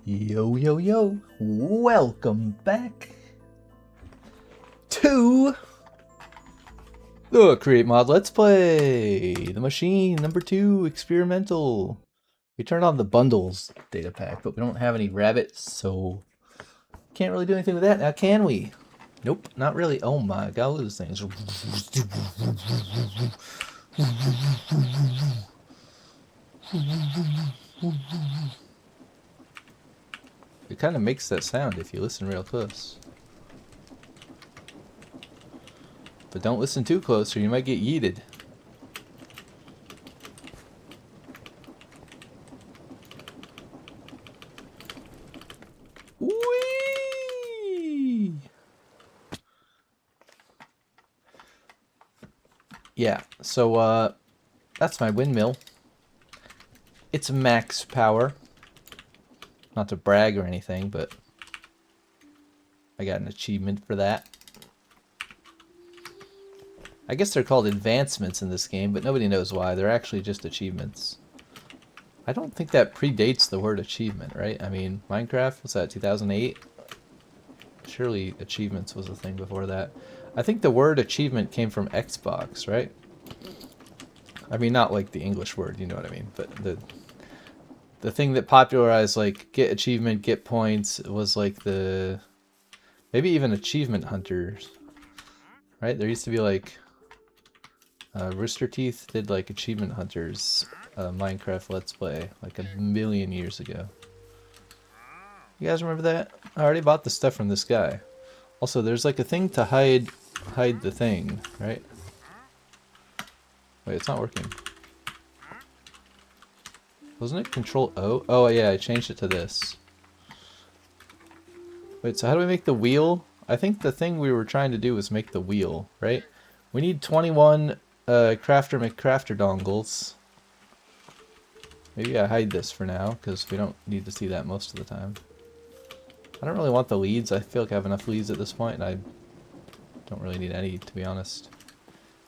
Yo, yo, yo, welcome back to the Create Mod Let's Play, The Machine, number 2, Experimental. We turned on the bundles data pack, but we don't have any rabbits, so can't really do anything with that now, can we? Nope, not really. Oh my god, look at those things. It kind of makes that sound if you listen real close. But don't listen too close or you might get yeeted. Whee! Yeah, so that's my windmill. It's max power. Not to brag or anything, but I got an achievement for that. I guess they're called advancements in this game, but nobody knows why. They're actually just achievements. I don't think that predates the word achievement, right? I mean, Minecraft, what's that, 2008? Surely achievements was a thing before that. I think the word achievement came from Xbox, right? I mean, not like the English word, you know what I mean, but the thing that popularized, like, get achievement, get points, was like the... Maybe even achievement hunters, right? There used to be, like... Rooster Teeth did, like, achievement hunters Minecraft Let's Play, like, a million years ago. You guys remember that? I already bought the stuff from this guy. Also, there's, like, a thing to hide the thing, right? Wait, it's not working. Wasn't it Control O? Oh, yeah, I changed it to this. Wait, so how do we make the wheel? I think the thing we were trying to do was make the wheel, right? We need 21 Crafter McCrafter dongles. Maybe I hide this for now, because we don't need to see that most of the time. I don't really want the leads. I feel like I have enough leads at this point, and I don't really need any, to be honest.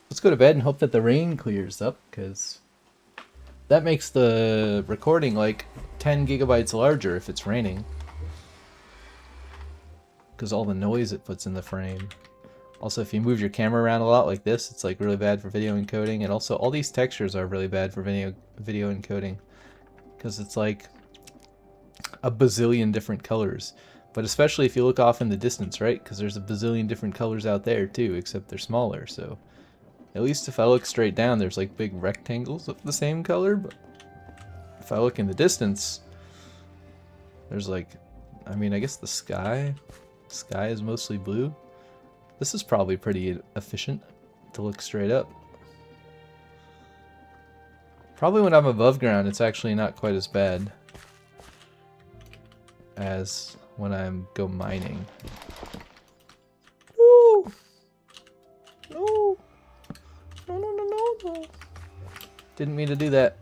Let's go to bed and hope that the rain clears up, because that makes the recording like 10 gigabytes larger if it's raining. Because all the noise it puts in the frame. Also, if you move your camera around a lot like this, it's like really bad for video encoding. And also, all these textures are really bad for video encoding. Because it's like a bazillion different colors. But especially if you look off in the distance, right? Because there's a bazillion different colors out there too, except they're smaller. So at least if I look straight down, there's like big rectangles of the same color. But if I look in the distance, there's like, I mean, I guess the sky is mostly blue. This is probably pretty efficient to look straight up. Probably when I'm above ground, it's actually not quite as bad as when I'm go mining. Woo! No! No. Didn't mean to do that.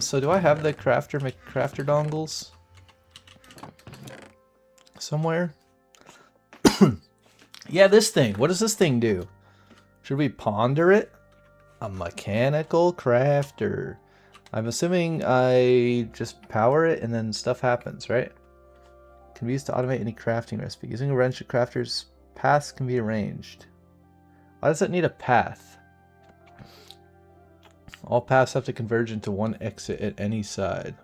So do I have the Crafter McCrafter dongles? Somewhere? Yeah, this thing. What does this thing do? Should we ponder it? A mechanical crafter. I'm assuming I just power it and then stuff happens, right? Can be used to automate any crafting recipe. Using a wrench, a crafter's paths can be arranged. Why does it need a path? All paths have to converge into one exit at any side.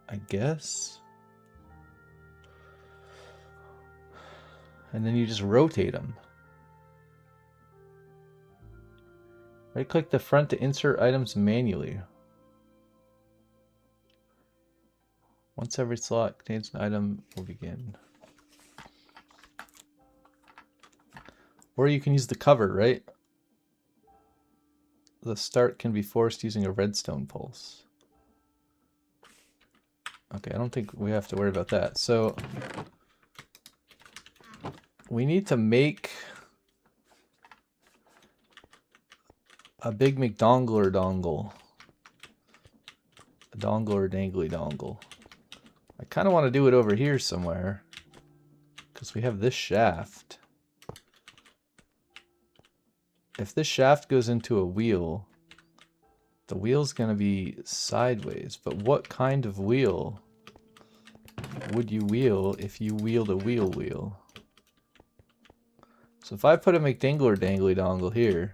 I guess. And then you just rotate them. Right-click the front to insert items manually. Once every slot contains an item, will begin. Or you can use the cover, right? The start can be forced using a redstone pulse. Okay, I don't think we have to worry about that. So we need to make a big McDongler dongle. A dongle or dangly dongle. I kind of want to do it over here somewhere. Because we have this shaft. If this shaft goes into a wheel, The wheel's gonna be sideways, but what kind of wheel would you wheel if you wheeled a wheel? So if I put a McDingler dangly dongle here,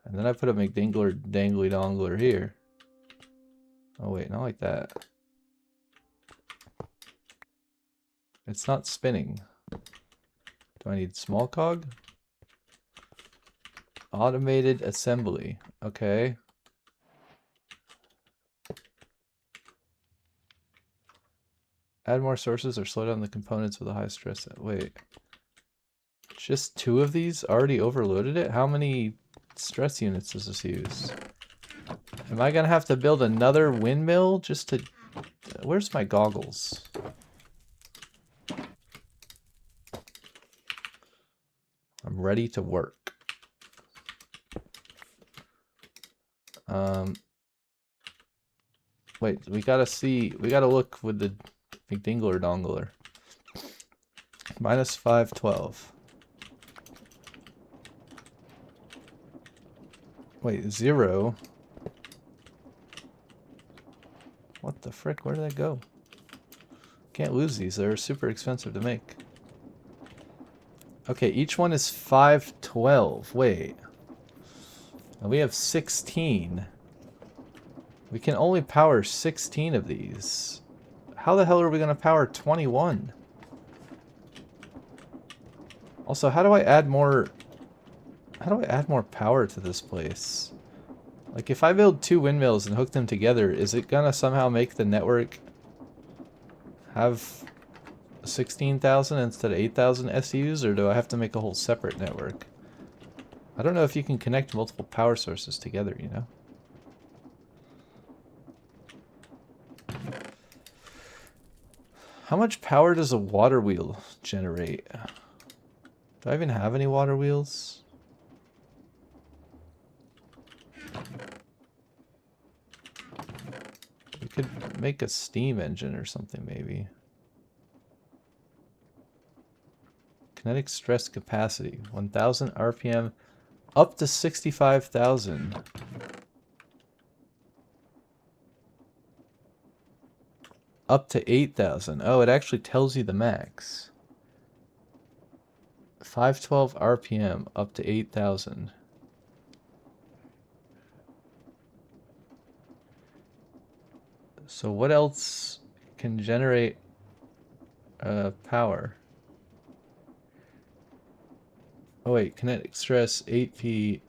and then I put a McDingler dangly dongler here. Oh wait, not like that. It's not spinning. Do I need small cog? Automated assembly. Okay. Add more sources or slow down the components with a high stress. Wait. Just 2 of these already overloaded it? How many stress units does this use? Am I gonna have to build another windmill just to... Where's my goggles? I'm ready to work. Wait, we gotta look with the McDingler dongler. Minus 512. Wait, 0. What the frick? Where did that go? Can't lose these. They're super expensive to make. Okay, each one is 512. Wait. And we have 16. We can only power 16 of these. How the hell are we going to power 21? Also, how do I add more... How do I add more power to this place? Like, if I build 2 windmills and hook them together, is it gonna somehow make the network have 16,000 instead of 8,000 SUs, or do I have to make a whole separate network? I don't know if you can connect multiple power sources together, you know? How much power does a water wheel generate? Do I even have any water wheels? We could make a steam engine or something, maybe. Kinetic stress capacity, 1,000 RPM, up to 65,000. Up to 8,000. Oh, it actually tells you the max. 512 RPM, up to 8,000. So what else can generate power? Oh wait, kinetic stress 8P.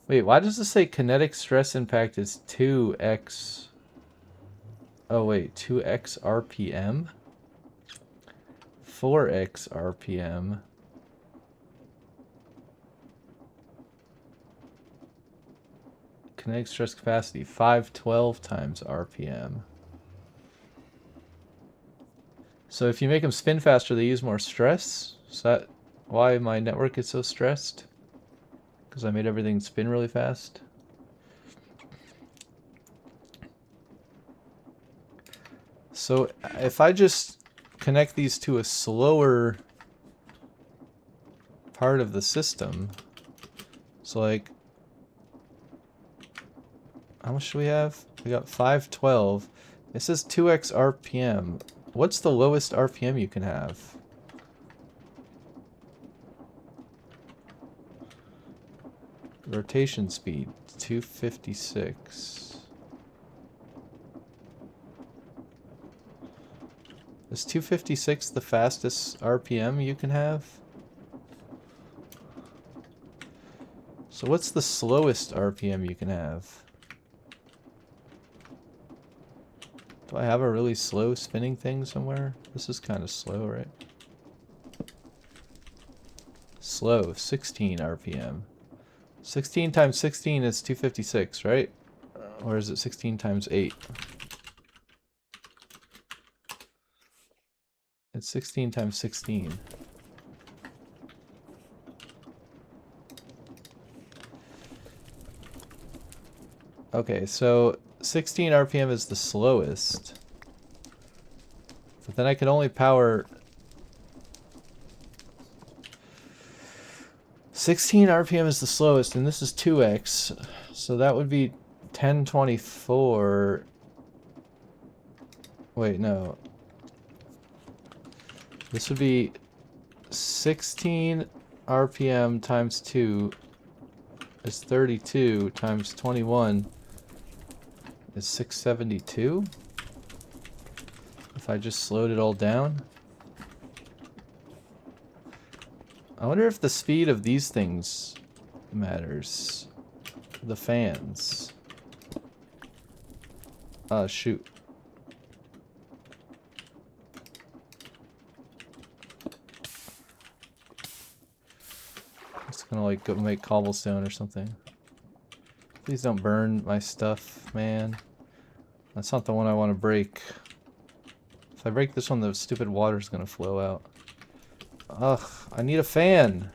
Wait, why does this say kinetic stress impact is 2x? Oh wait, 2x RPM? 4x RPM. Kinetic stress capacity, 512 times RPM. So if you make them spin faster, they use more stress? Is that why my network is so stressed? Because I made everything spin really fast? So if I just connect these to a slower part of the system, so like, how much do we have? We got 512. It says 2x RPM. What's the lowest RPM you can have? Rotation speed, 256. Is 256 the fastest RPM you can have? So what's the slowest RPM you can have? Do I have a really slow spinning thing somewhere? This is kind of slow, right? Slow, 16 RPM. 16 times 16 is 256, right? Or is it 16 times 8? It's 16 times 16. Okay, so 16 RPM is the slowest. But then I can only power 16 RPM is the slowest, and this is 2x, so that would be 1024. Wait, no. This would be 16 RPM times 2 is 32 times 21 is 672. If I just slowed it all down. I wonder if the speed of these things matters. The fans. Shoot. Just gonna like go make cobblestone or something. Please don't burn my stuff, man. That's not the one I want to break. If I break this one, the stupid water's gonna flow out. Ugh, I need a fan.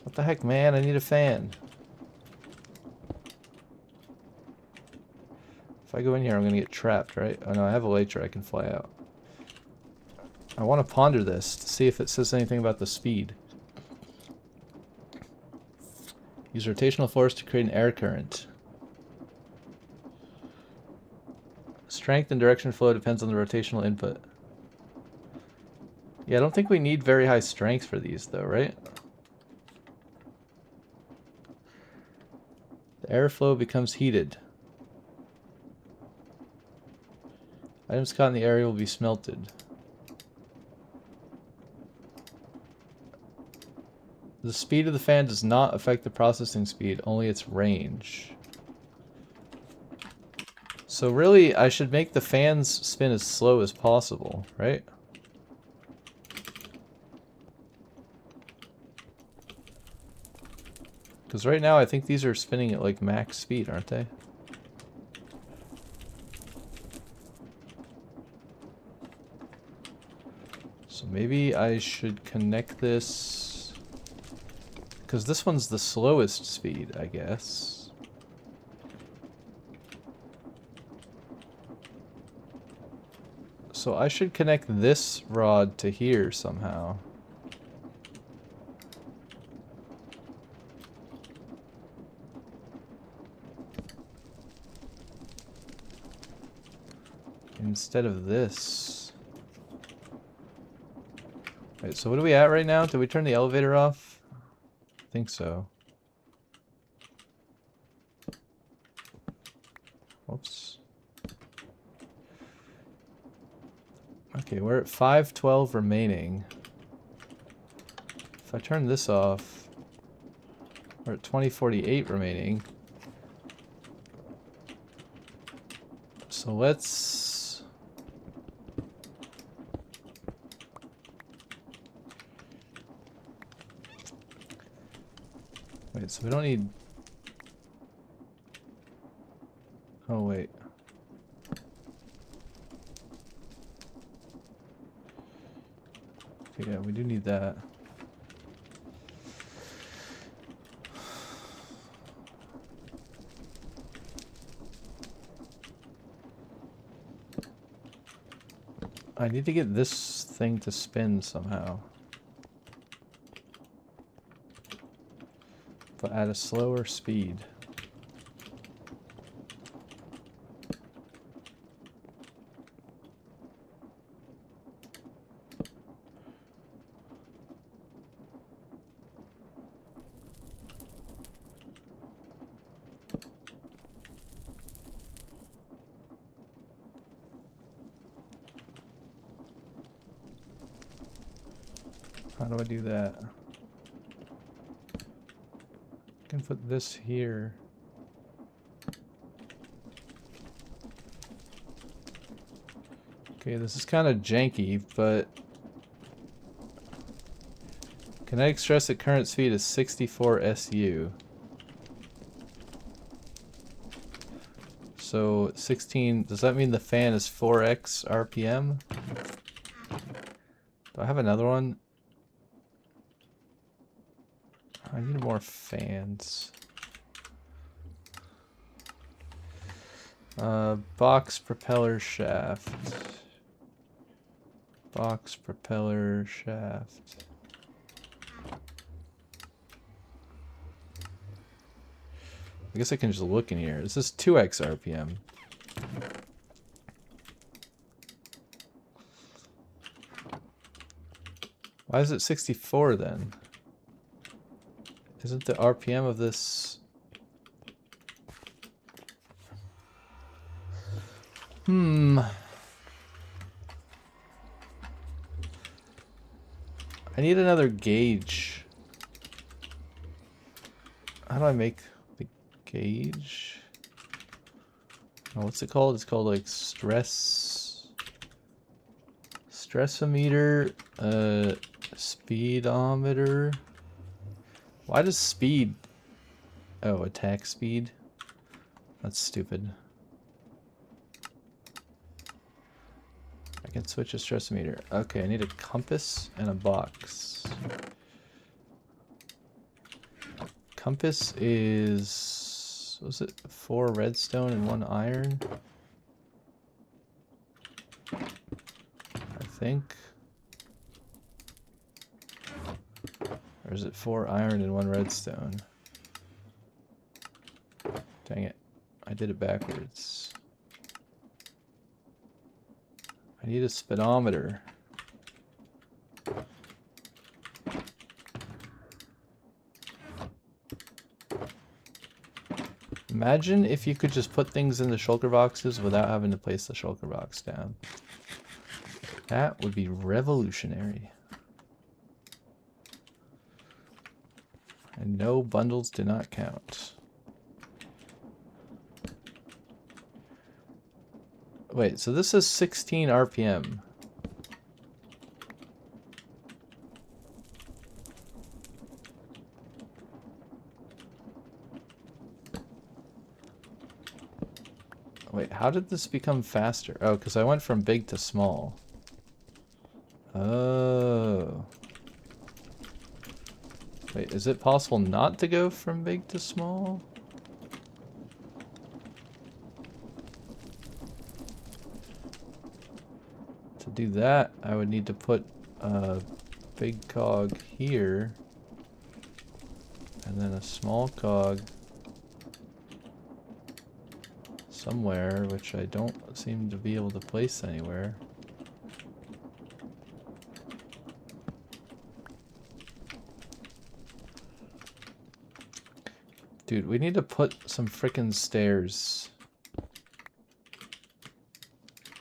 What the heck, man? I need a fan. If I go in here, I'm gonna get trapped, right? Oh no, I have Elytra, I can fly out. I want to ponder this to see if it says anything about the speed. Use rotational force to create an air current. Strength and direction flow depends on the rotational input. Yeah, I don't think we need very high strength for these though, right? The airflow becomes heated. Items caught in the area will be smelted. The speed of the fan does not affect the processing speed, only its range. So really, I should make the fans spin as slow as possible, right? Because right now I think these are spinning at like max speed, aren't they? So maybe I should connect this... Because this one's the slowest speed, I guess. So I should connect this rod to here somehow. Instead of this. Wait, so what are we at right now? Did we turn the elevator off? I think so. Whoops. Okay, we're at 512 remaining. If I turn this off, we're at 2048 remaining. So let's... Wait, so we don't need... Oh, wait. Okay, yeah, we do need that. I need to get this thing to spin somehow. But at a slower speed. How do I do that? I can put this here. Okay, this is kind of janky, but kinetic stress at current speed is 64 SU. So 16, does that mean the fan is 4x RPM? Do I have another one? I need more fans. Box propeller shaft. Box propeller shaft. I guess I can just look in here. This is 2x RPM. Why is it 64 then? Isn't the RPM of this... I need another gauge. How do I make the gauge? Oh, what's it called? It's called like stressometer, speedometer. Why does speed... Oh, attack speed? That's stupid. I can switch a stressometer. Okay, I need a compass and a box. Compass is... Was it 4 redstone and 1 iron? I think. Or is it 4 iron and 1 redstone? Dang it. I did it backwards. I need a speedometer. Imagine if you could just put things in the shulker boxes without having to place the shulker box down. That would be revolutionary. And no bundles do not count. Wait, so this is 16 RPM. Wait, how did this become faster? Oh, because I went from big to small. Oh. Wait, is it possible not to go from big to small? To do that, I would need to put a big cog here. And then a small cog somewhere, which I don't seem to be able to place anywhere. Dude, we need to put some frickin' stairs.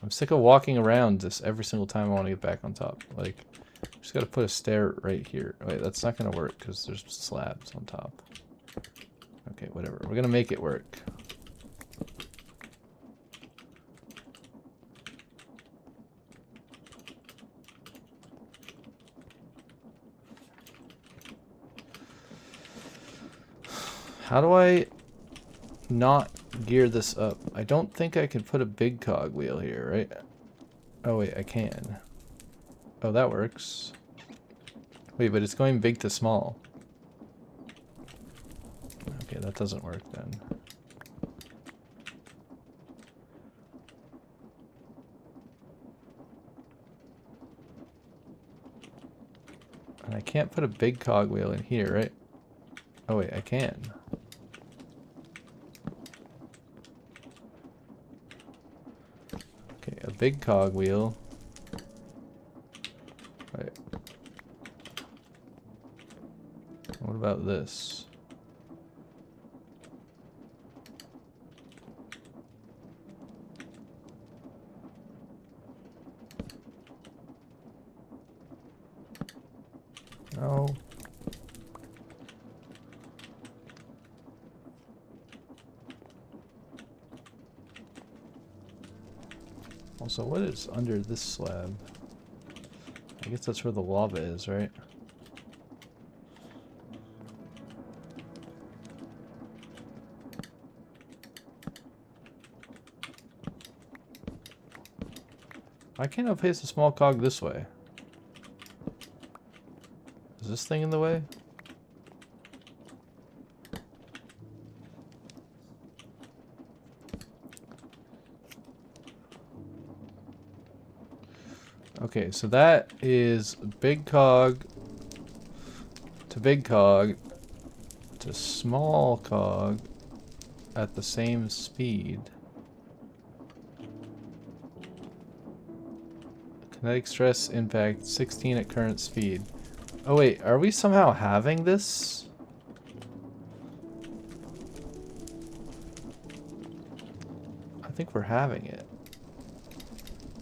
I'm sick of walking around this every single time I want to get back on top. Like, just gotta put a stair right here. Wait, that's not gonna work because there's slabs on top. Okay, whatever. We're gonna make it work. How do I not gear this up? I don't think I can put a big cog wheel here, right? Oh wait, I can. Oh, that works. Wait, but it's going big to small. Okay, that doesn't work then. And I can't put a big cog wheel in here, right? Oh wait, I can. Okay, a big cog wheel. Right. What about this? No. Also, what is under this slab? I guess that's where the lava is, right? Why can't I place a small cog this way? Is this thing in the way? Okay, so that is big cog to big cog to small cog at the same speed. Kinetic stress impact 16 at current speed. Oh wait, are we somehow having this? I think we're having it.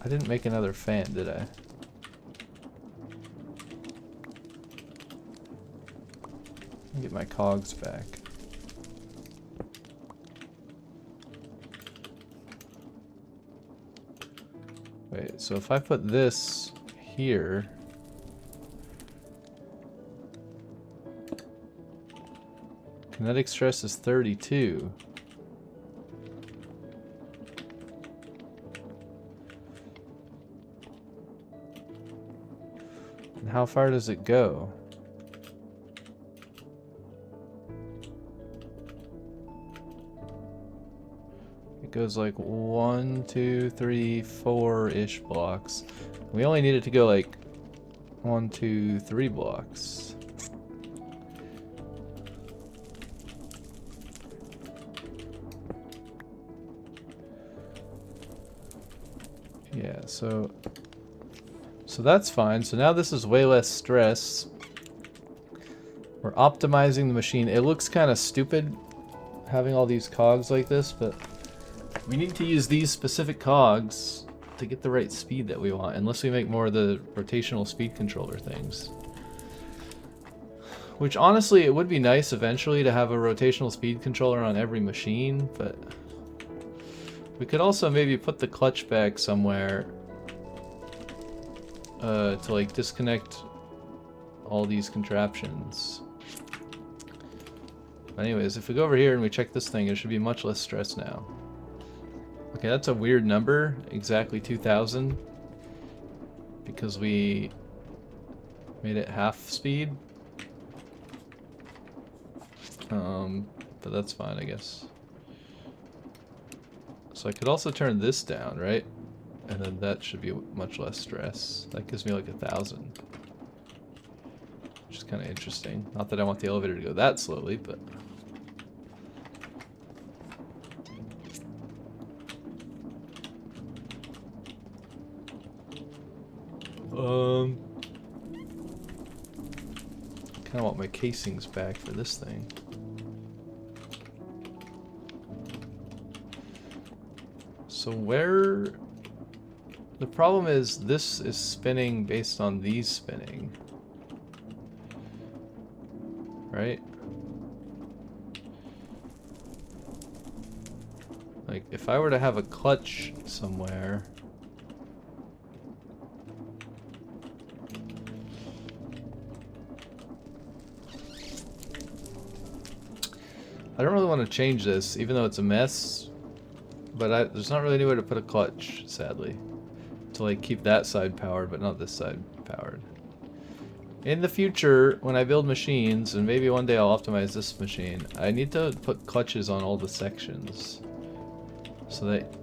I didn't make another fan, did I? Let me get my cogs back. Wait, so if I put this here, kinetic stress is 32. And how far does it go? It goes like 1, 2, 3, 4-ish blocks. We only need it to go like 1, 2, 3 blocks. Yeah, so that's fine. So now this is way less stress. We're optimizing the machine. It looks kind of stupid having all these cogs like this, but we need to use these specific cogs to get the right speed that we want, unless we make more of the rotational speed controller things. Which honestly, it would be nice eventually to have a rotational speed controller on every machine, but we could also maybe put the clutch back somewhere to like disconnect all these contraptions. Anyways, if we go over here and we check this thing, it should be much less stress now. Okay, that's a weird number, exactly 2,000, because we made it half speed. But that's fine, I guess. So I could also turn this down, right? And then that should be much less stress. That gives me like 1,000. Which is kind of interesting. Not that I want the elevator to go that slowly, but... kind of want my casings back for this thing. So where... The problem is this is spinning based on these spinning. Right? Like, if I were to have a clutch somewhere... I don't really want to change this, even though it's a mess. But there's not really anywhere to put a clutch, sadly. To like keep that side powered, but not this side powered. In the future, when I build machines, and maybe one day I'll optimize this machine, I need to put clutches on all the sections. So that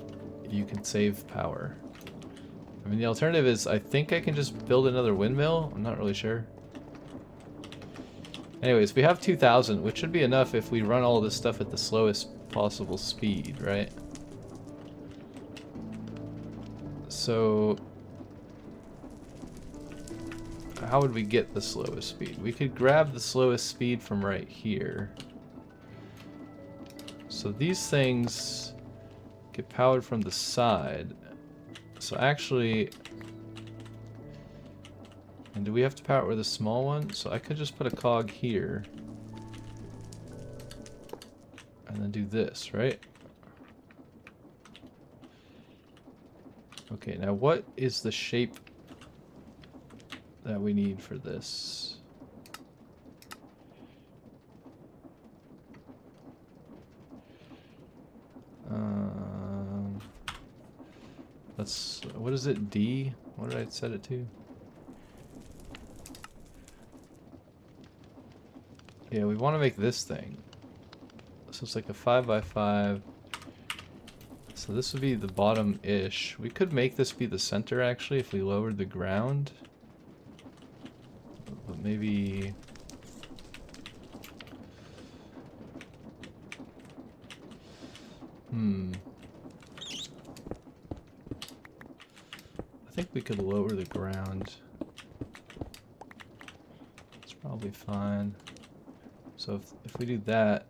you can save power. I mean, the alternative is, I think I can just build another windmill. I'm not really sure. Anyways, we have 2,000, which should be enough if we run all this stuff at the slowest possible speed, right? So, how would we get the slowest speed? We could grab the slowest speed from right here. So these things get powered from the side. So actually... And do we have to power it with a small one? So I could just put a cog here. And then do this, right? Okay, now what is the shape that we need for this? What is it, D? What did I set it to? Yeah, we want to make this thing. So it's like a 5x5. So this would be the bottom-ish. We could make this be the center, actually, if we lowered the ground. But maybe... we could lower the ground. It's probably fine. So if we do that,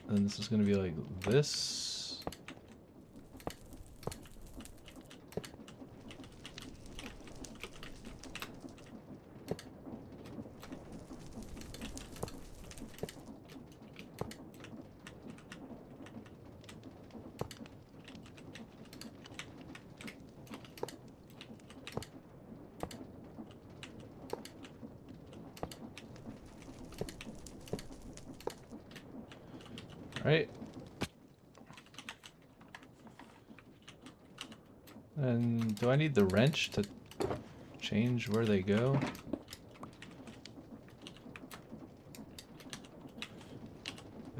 then this is going to be like this. Right? And do I need the wrench to change where they go?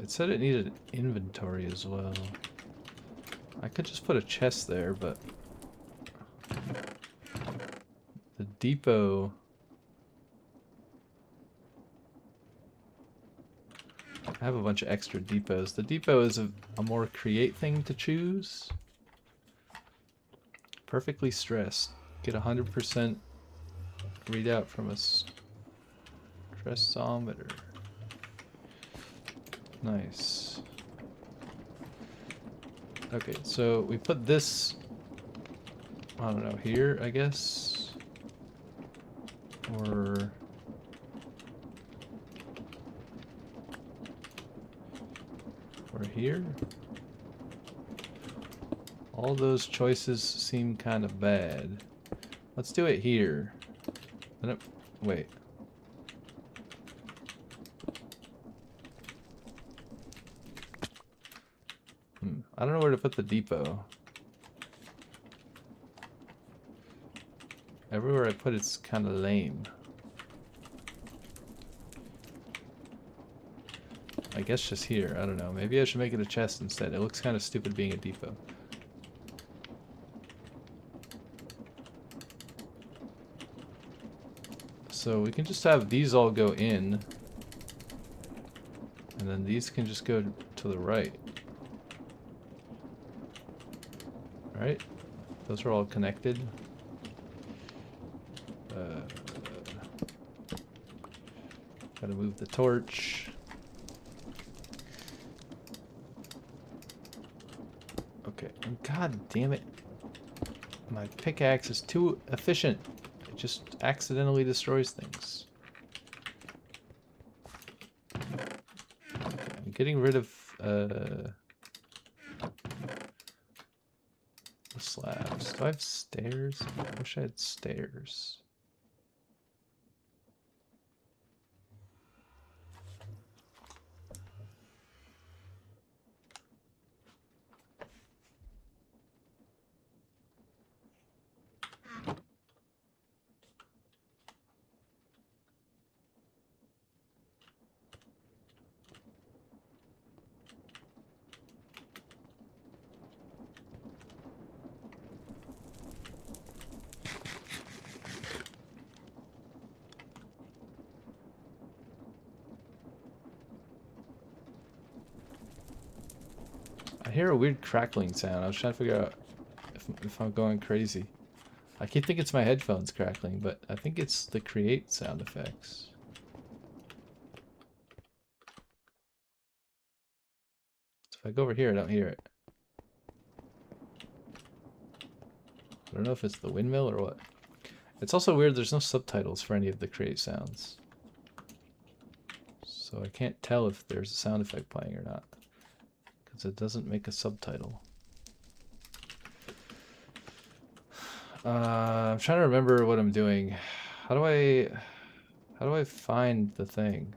It said it needed inventory as well. I could just put a chest there, but the depot... I have a bunch of extra depots. The depot is a more create thing to choose. Perfectly stressed. Get 100% readout from a stressometer. Nice. Okay, so we put this, I don't know, here, I guess? Or... here? All those choices seem kind of bad. Let's do it here. Then it, wait. I don't know where to put the depot. Everywhere I put it's kind of lame. I guess just here. I don't know. Maybe I should make it a chest instead. It looks kind of stupid being a depot. So we can just have these all go in. And then these can just go to the right. Right? Those are all connected. Gotta move the torch. Okay, and god damn it. My pickaxe is too efficient. It just accidentally destroys things. I'm getting rid of the slabs. Do I have stairs? I wish I had stairs. I hear a weird crackling sound. I was trying to figure out if I'm going crazy. I keep thinking it's my headphones crackling, but I think it's the create sound effects. So if I go over here, I don't hear it. I don't know if it's the windmill or what. It's also weird there's no subtitles for any of the create sounds. So I can't tell if there's a sound effect playing or not. Because it doesn't make a subtitle. I'm trying to remember what I'm doing. How do I find the thing?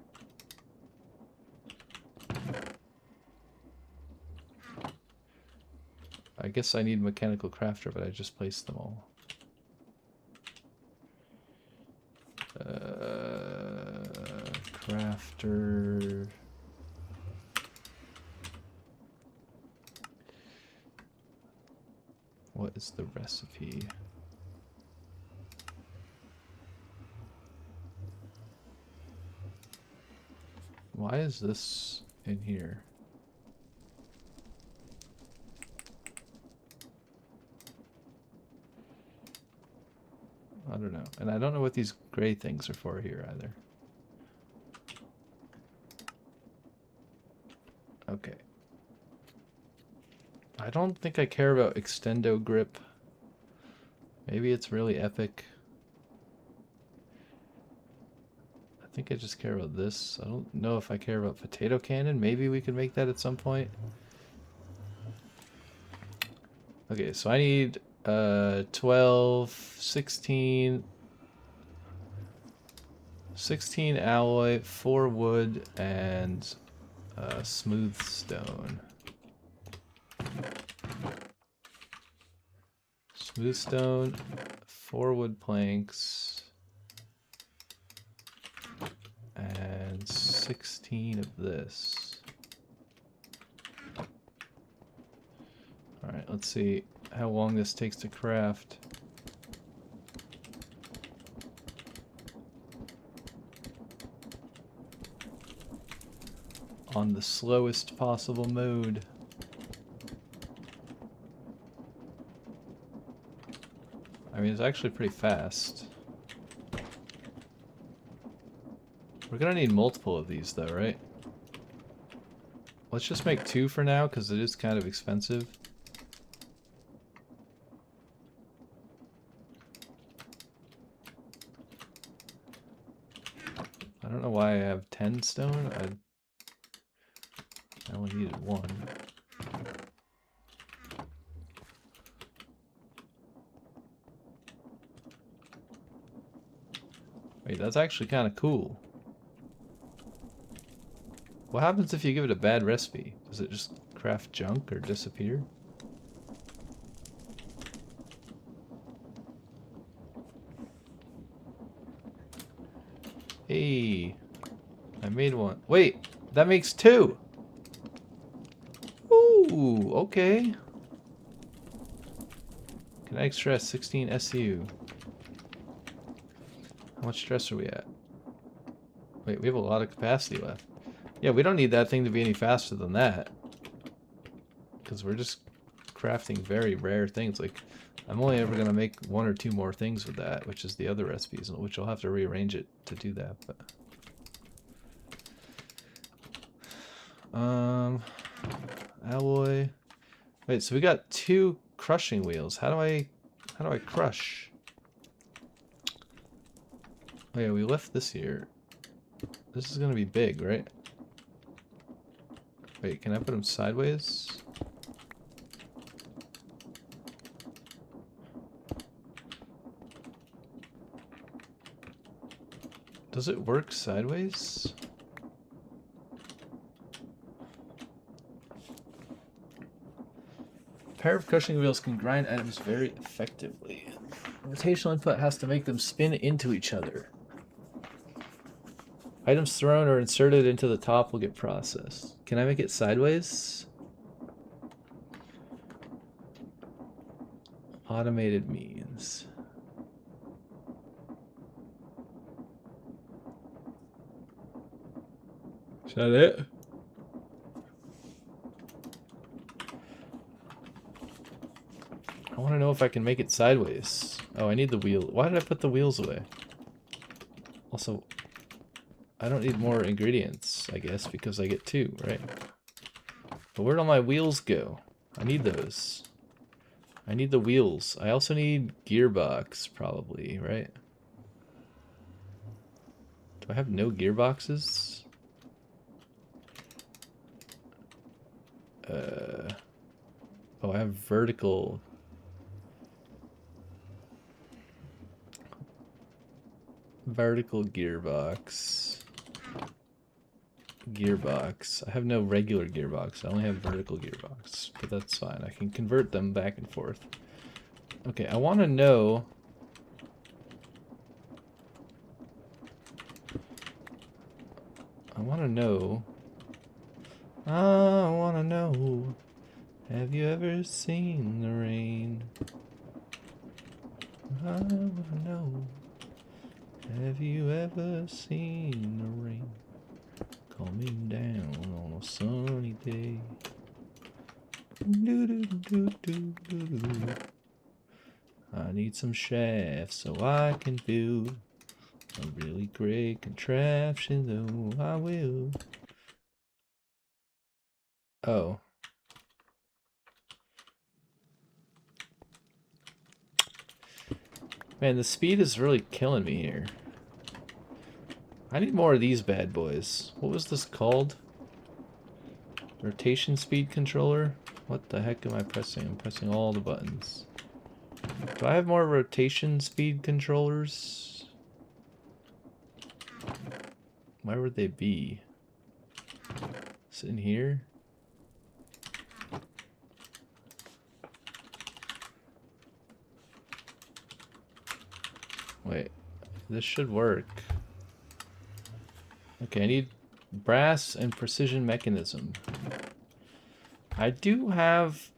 I guess I need mechanical crafter, but I just placed them all. Crafter. What is the recipe? Why is this in here? don't know. And I don't know what these gray things are for here either. Okay. I don't think I care about extendo grip. Maybe it's really epic. I think I just care about this. I don't know if I care about potato cannon. Maybe we could make that at some point. Okay, so I need 12, 16 alloy, 4 wood, and smooth stone. Smooth stone, 4 wood planks, and 16 of this. Alright, let's see how long this takes to craft. On the slowest possible mode. I mean, it's actually pretty fast. We're gonna need multiple of these though, right? Let's just make 2 for now, because it is kind of expensive. I don't know why I have 10 stone. I only needed 1. Wait, that's actually kind of cool. What happens if you give it a bad recipe? Does it just craft junk or disappear? Hey, I made 1. Wait, that makes 2. Ooh, okay. Kinetic stress 16 SU. How much stress are we at? Wait, we have a lot of capacity left. Yeah, we don't need that thing to be any faster than that. Because we're just crafting very rare things. Like, I'm only ever going to make 1 or 2 more things with that, which is the other recipes, which I'll have to rearrange it to do that. But alloy. Wait, so we got 2 crushing wheels. How do I crush? Oh yeah, we left this here. This is going to be big, right? Wait, can I put them sideways? Does it work sideways? A pair of crushing wheels can grind items very effectively. Rotational input has to make them spin into each other. Items thrown or inserted into the top will get processed. Can I make it sideways? Automated means. Is that it? I want to know if I can make it sideways. Oh, I need the wheel. Why did I put the wheels away? Also, I don't need more ingredients, I guess, because I get 2, right? But where'd all my wheels go? I need those. I need the wheels. I also need gearbox, probably, right? Do I have no gearboxes? Oh, I have vertical. Vertical gearbox. Gearbox. I have no regular gearbox. I only have vertical gearbox, but that's fine. I can convert them back and forth. Okay, I want to know. I want to know. I want to know. Have you ever seen the rain? I want to know. Have you ever seen the rain coming down on a sunny day? I need some shafts so I can build a really great contraption, though I will. Oh. Man, the speed is really killing me here. I need more of these bad boys. What was this called? Rotation speed controller? What the heck am I pressing? I'm pressing all the buttons. Do I have more rotation speed controllers? Where would they be? Is it in here? Wait, this should work. Okay, I need brass and precision mechanism. I do have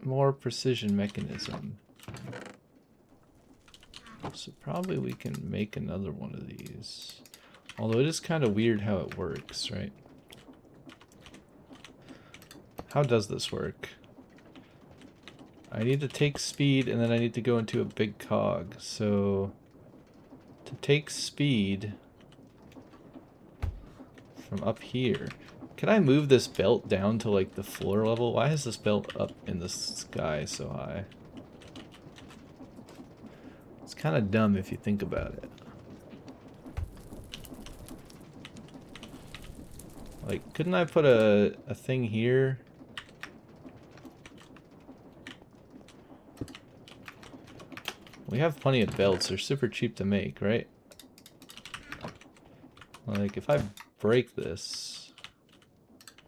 more precision mechanism. So probably we can make another one of these. Although it is kind of weird how it works, right? How does this work? I need to take speed and then I need to go into a big cog. So to take speed from up here, can I move this belt down to like the floor level? Why is this belt up in the sky so high? It's kind of dumb if you think about it. Like, couldn't I put a thing here? We have plenty of belts. They're super cheap to make, right? Like, if I break this,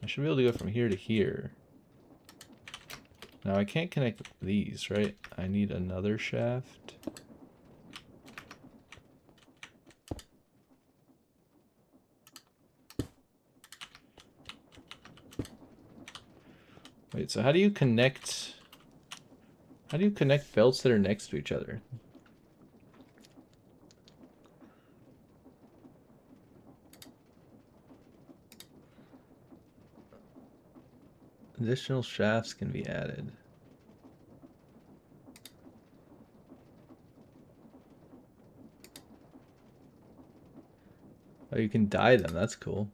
I should be able to go from here to here. Now, I can't connect these, right? I need another shaft. Wait, so how do you connect... How do you connect belts that are next to each other? Additional shafts can be added. Oh, you can dye them. That's cool.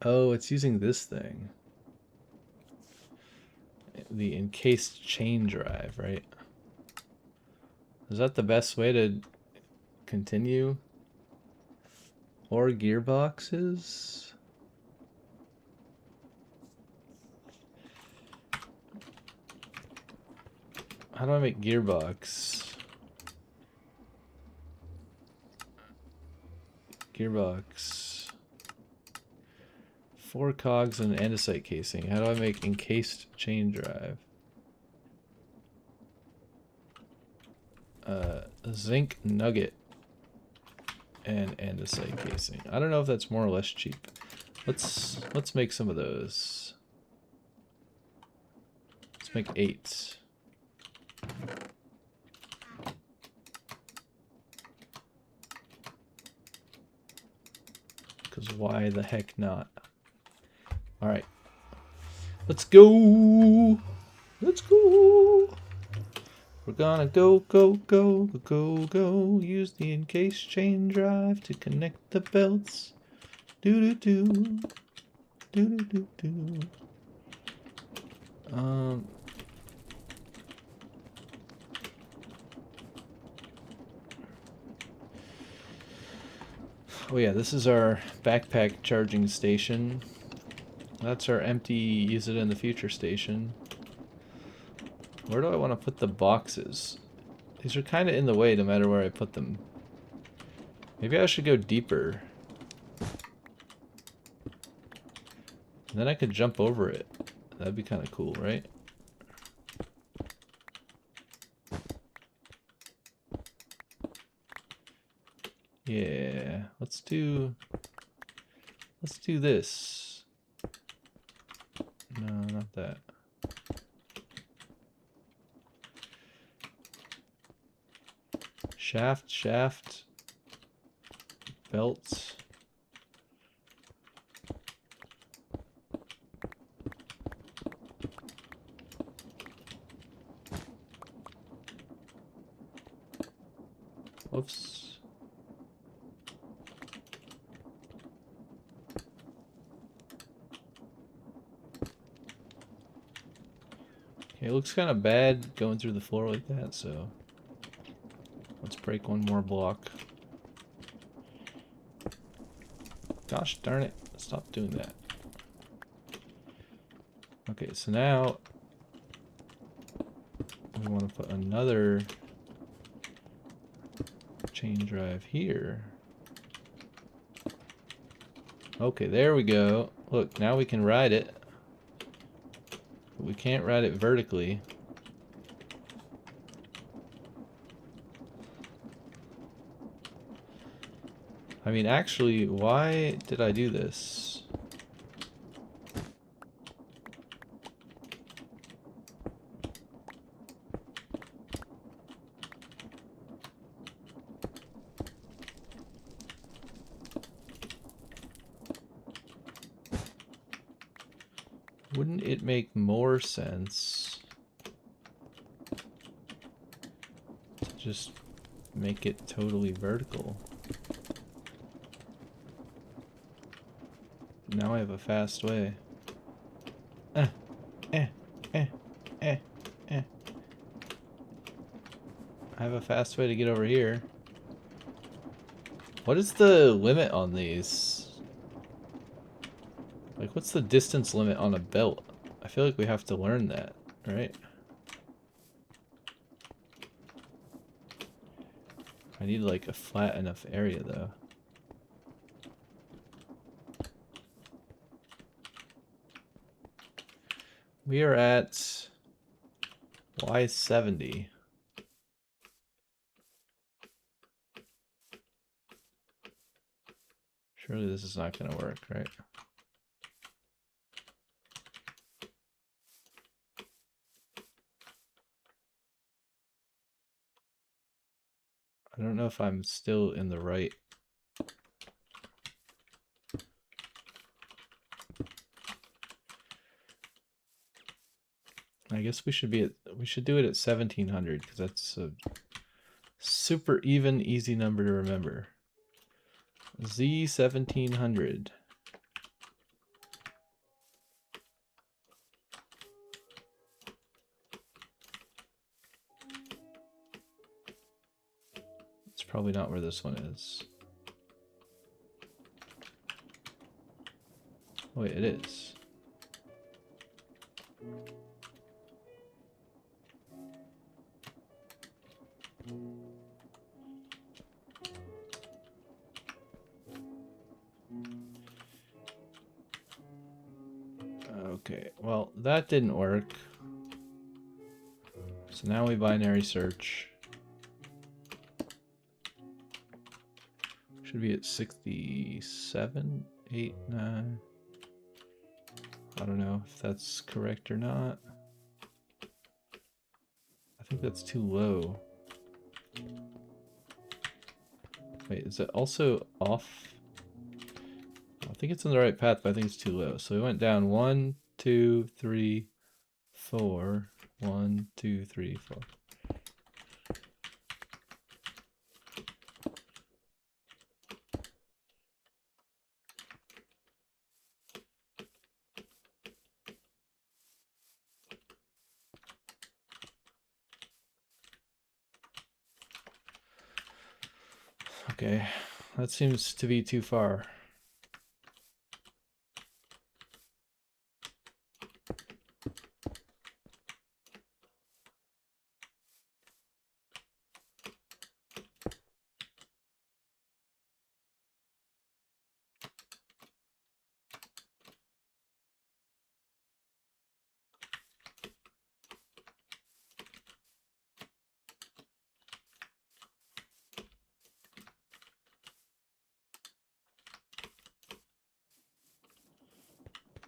Oh, it's using this thing. The encased chain drive, right? Is that the best way to continue? Or gearboxes? How do I make gearbox? Gearbox. 4 cogs and andesite casing. How do I make encased chain drive? Zinc nugget and andesite casing. I don't know if that's more or less cheap. Let's make some of those. Let's make 8. Because why the heck not? Alright. Let's go! Let's go! We're gonna go, go, go, go, go. Use the encased chain drive to connect the belts. Do-do-do. Do-do-do-do. Oh yeah, this is our backpack charging station. That's our empty use it in the future station. Where do I want to put the boxes? These are kind of in the way no matter where I put them. Maybe I should go deeper. And then I could jump over it. That'd be kind of cool, right? Yeah, let's do this. No, not that. Shaft, belts. Whoops. Okay, it looks kind of bad going through the floor like that, so let's break one more block. Gosh darn it, stop doing that. Okay, so now we want to put another chain drive here. Okay, there we go. Look, now we can ride it. But we can't ride it vertically. I mean, actually, why did I do this? Wouldn't it make more sense to just make it totally vertical? Now I have a fast way. Eh, eh, eh, eh. I have a fast way to get over here. What is the limit on these? Like, what's the distance limit on a belt? I feel like we have to learn that, right? I need, like, a flat enough area, though. We are at Y70. Surely this is not going to work, right? I don't know if I'm still in the right. I guess we should do it at 1700 because that's a super even, easy number to remember. Z1700. It's probably not where this one is. Oh, wait, it is. Okay, well, that didn't work. So now we binary search. Should be at 67, 8, 9. I don't know if that's correct or not. I think that's too low. Wait, is it also off? I think it's in the right path, but I think it's too low. So we went down 1, 2, 3, 4. 1, 2, 3, 4. Okay, that seems to be too far.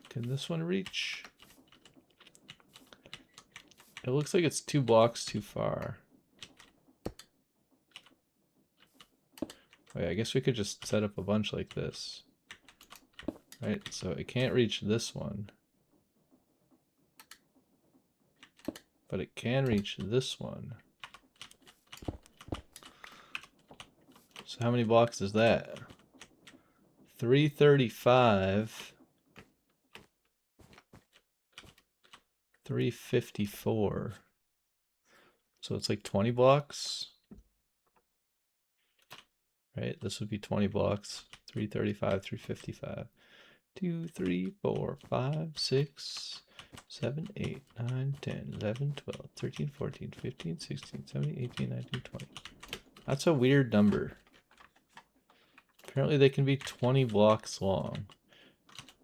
Can this one reach? It looks like it's 2 blocks too far. Wait, I guess we could just set up a bunch like this. Right, so it can't reach this one. But it can reach this one. So how many blocks is that? 335. 354. So it's like 20 blocks. Right? This would be 20 blocks. 335, 355. 2, 3, 4, 5, 6, 7, 8, 9, 10, 11, 12, 13, 14, 15, 16, 17, 18, 19, 20. That's a weird number. Apparently they can be 20 blocks long.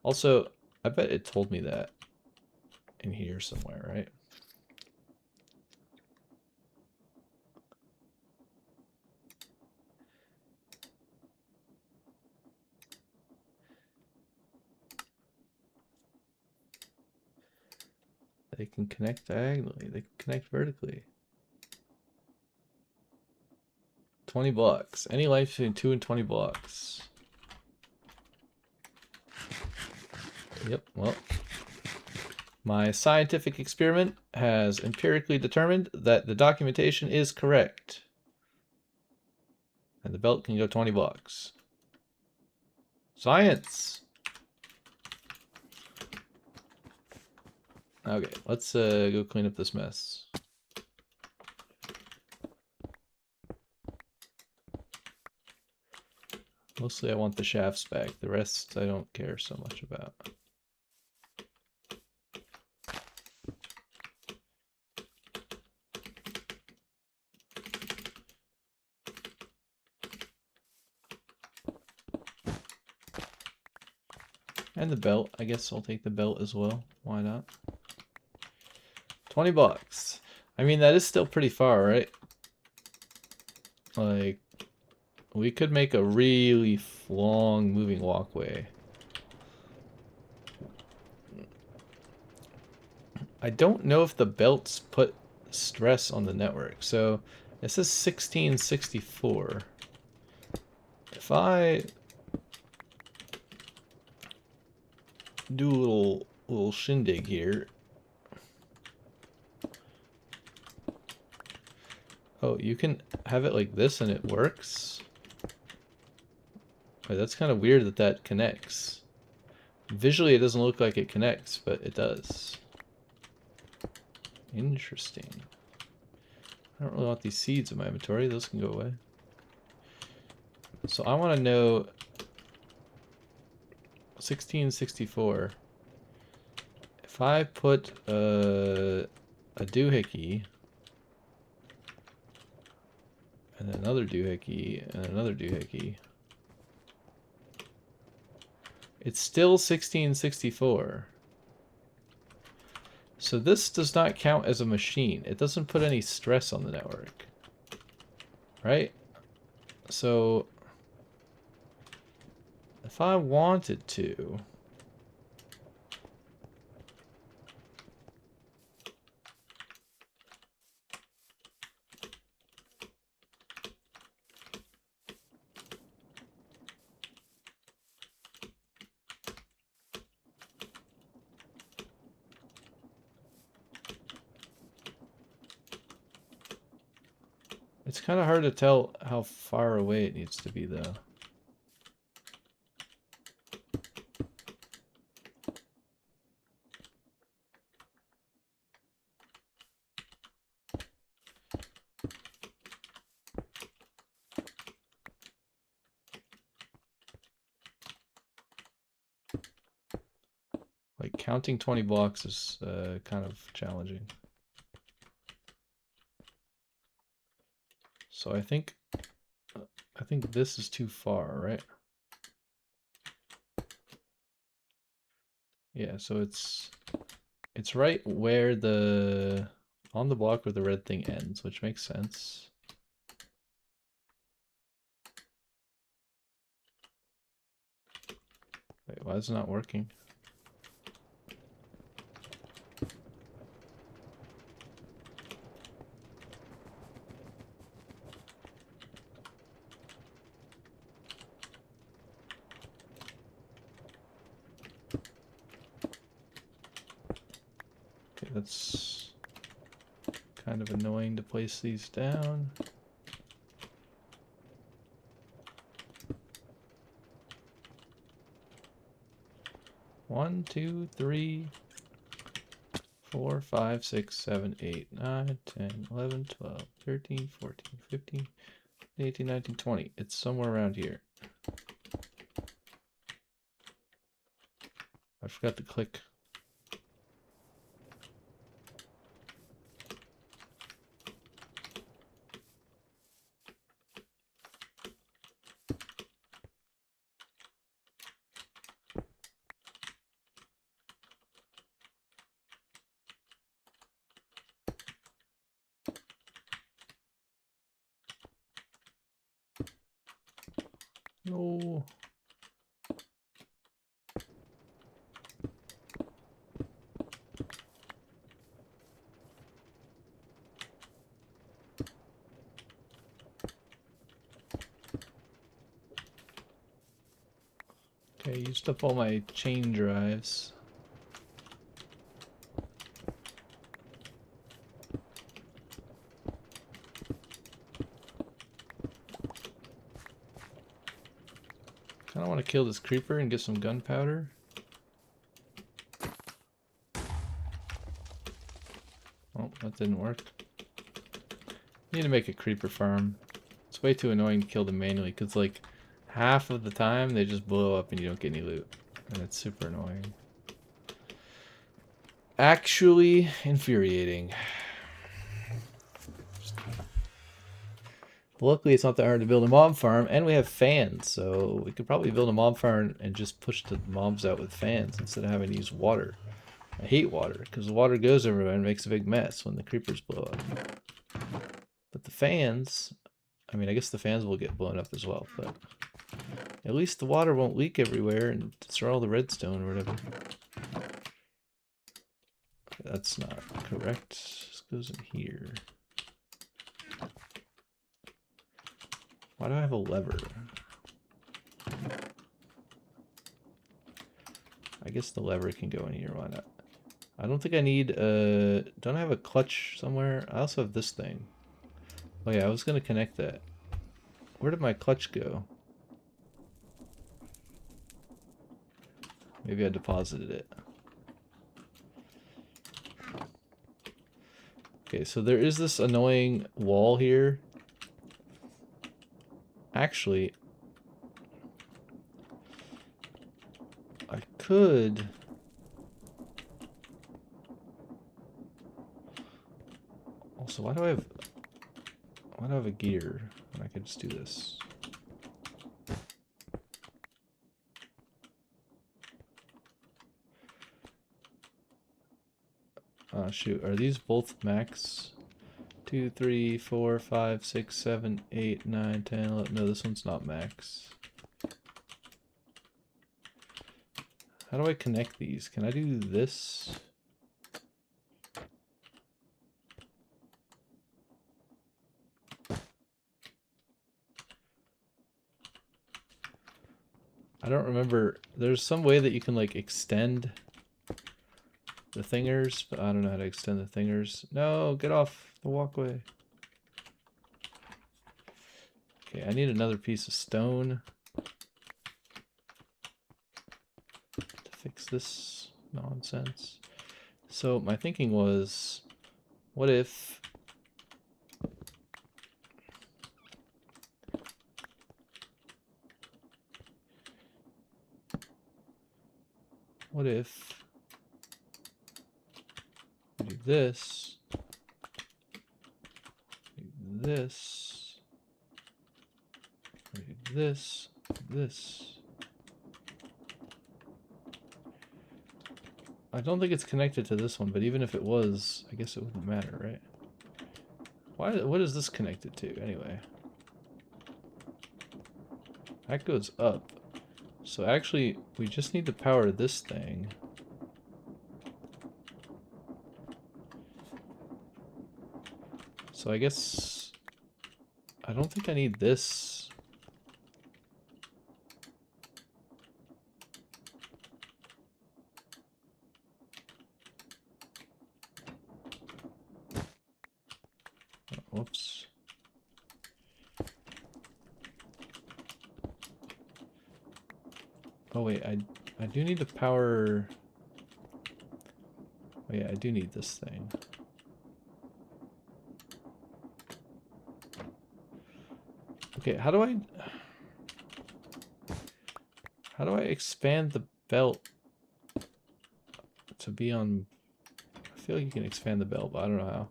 Also, I bet it told me that in here somewhere, right? They can connect diagonally. They can connect vertically. 20 blocks. Any length between 2 and 20 blocks. Yep, well. My scientific experiment has empirically determined that the documentation is correct. And the belt can go 20 blocks. Science! Okay, let's go clean up this mess. Mostly I want the shafts back. The rest I don't care so much about. And the belt. I guess I'll take the belt as well. Why not? 20 bucks. I mean, that is still pretty far, right? Like, we could make a really long moving walkway. I don't know if the belts put stress on the network. So, this is 1664. If I do a little shindig here. Oh, you can have it like this and it works? Wait, that's kind of weird that that connects. Visually, it doesn't look like it connects, but it does. Interesting. I don't really want these seeds in my inventory. Those can go away. So I want to know 1664. If I put a doohickey and another doohickey and another doohickey, it's still 1664. So this does not count as a machine. It doesn't put any stress on the network. Right? So if I wanted to, it's kind of hard to tell how far away it needs to be, though. Like, counting 20 blocks is kind of challenging. So I think this is too far, right? Yeah, so it's right where on the block where the red thing ends, which makes sense. Wait, why is it not working? Okay, that's kind of annoying to place these down. 1, 2, 3, 4, 5, 6, 7, 8, 9, 10, 11, 12, 13, 14, 15, 18, 19, 20. It's somewhere around here. I forgot to click. No. Okay, used up all my chain drives. Kinda want to kill this creeper and get some gunpowder. Oh, that didn't work. Need to make a creeper farm. It's way too annoying to kill them manually, because like half of the time they just blow up and you don't get any loot. And it's super annoying. Actually infuriating. Luckily it's not that hard to build a mob farm, and we have fans, so we could probably build a mob farm and just push the mobs out with fans instead of having to use water. I hate water, because the water goes everywhere and makes a big mess when the creepers blow up. But the fans, I mean, I guess the fans will get blown up as well, but at least the water won't leak everywhere and destroy all the redstone or whatever. That's not correct. This goes in here. Why do I have a lever? I guess the lever can go in here, why not? I don't think I need, don't I have a clutch somewhere? I also have this thing. Oh yeah, I was gonna connect that. Where did my clutch go? Maybe I deposited it. Okay, so there is this annoying wall here. Actually, I could... Also, why do I have a gear when I could just do this? Shoot, are these both max? 2, 3, 4, 5, 6, 7, 8, 9, 10, 11. No, this one's not max. How do I connect these? Can I do this? I don't remember. There's some way that you can like extend the thingers, but I don't know how to extend the thingers. No, get off the walkway. Okay, I need another piece of stone to fix this nonsense. So my thinking was, what if we do this, do this, do this, this. I don't think it's connected to this one, but even if it was, I guess it wouldn't matter, right? What is this connected to, anyway? That goes up. So actually, we just need to power this thing. So I guess... I don't think I need this. Oh, whoops. Oh wait, I do need to power... Oh yeah, I do need this thing. Okay, how do I expand the belt to be on... I feel like you can expand the belt, but I don't know how.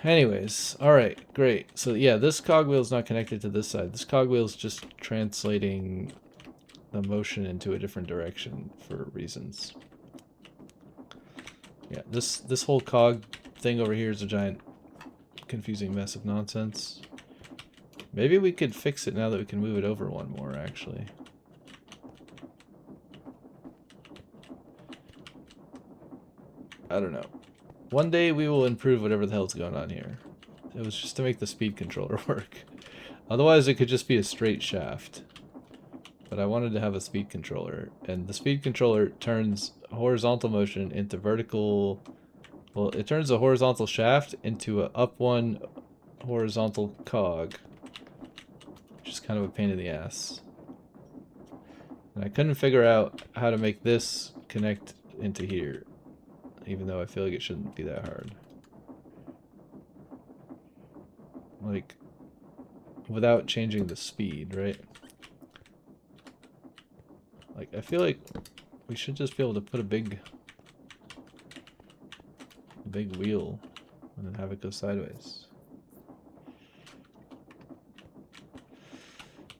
Anyways, alright, great. So yeah, this cogwheel is not connected to this side. This cogwheel is just translating the motion into a different direction for reasons. Yeah, this whole cog thing over here is a giant confusing mess of nonsense. Maybe we could fix it now that we can move it over one more, actually. I don't know. One day we will improve whatever the hell's going on here. It was just to make the speed controller work. Otherwise it could just be a straight shaft. But I wanted to have a speed controller, and the speed controller turns horizontal motion into vertical... Well, it turns a horizontal shaft into a up one horizontal cog. Which is kind of a pain in the ass. And I couldn't figure out how to make this connect into here. Even though I feel like it shouldn't be that hard. Like, without changing the speed, right? Like, I feel like we should just be able to put a big wheel and then have it go sideways.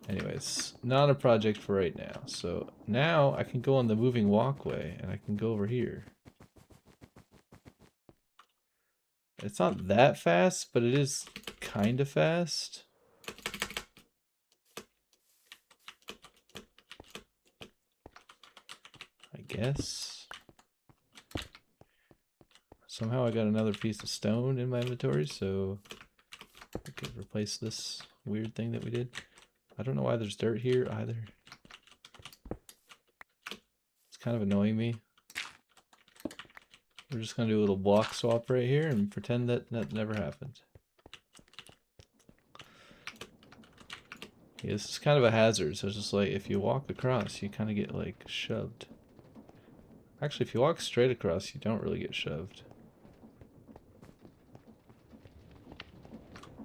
Anyways, not a project for right now. So now I can go on the moving walkway and I can go over here. It's not that fast, but it is kind of fast. I guess. Somehow I got another piece of stone in my inventory, so I could replace this weird thing that we did. I don't know why there's dirt here either. It's kind of annoying me. We're just gonna do a little block swap right here and pretend that that never happened. Yeah, this is kind of a hazard, so it's just like if you walk across, you kind of get like shoved. Actually, if you walk straight across, you don't really get shoved.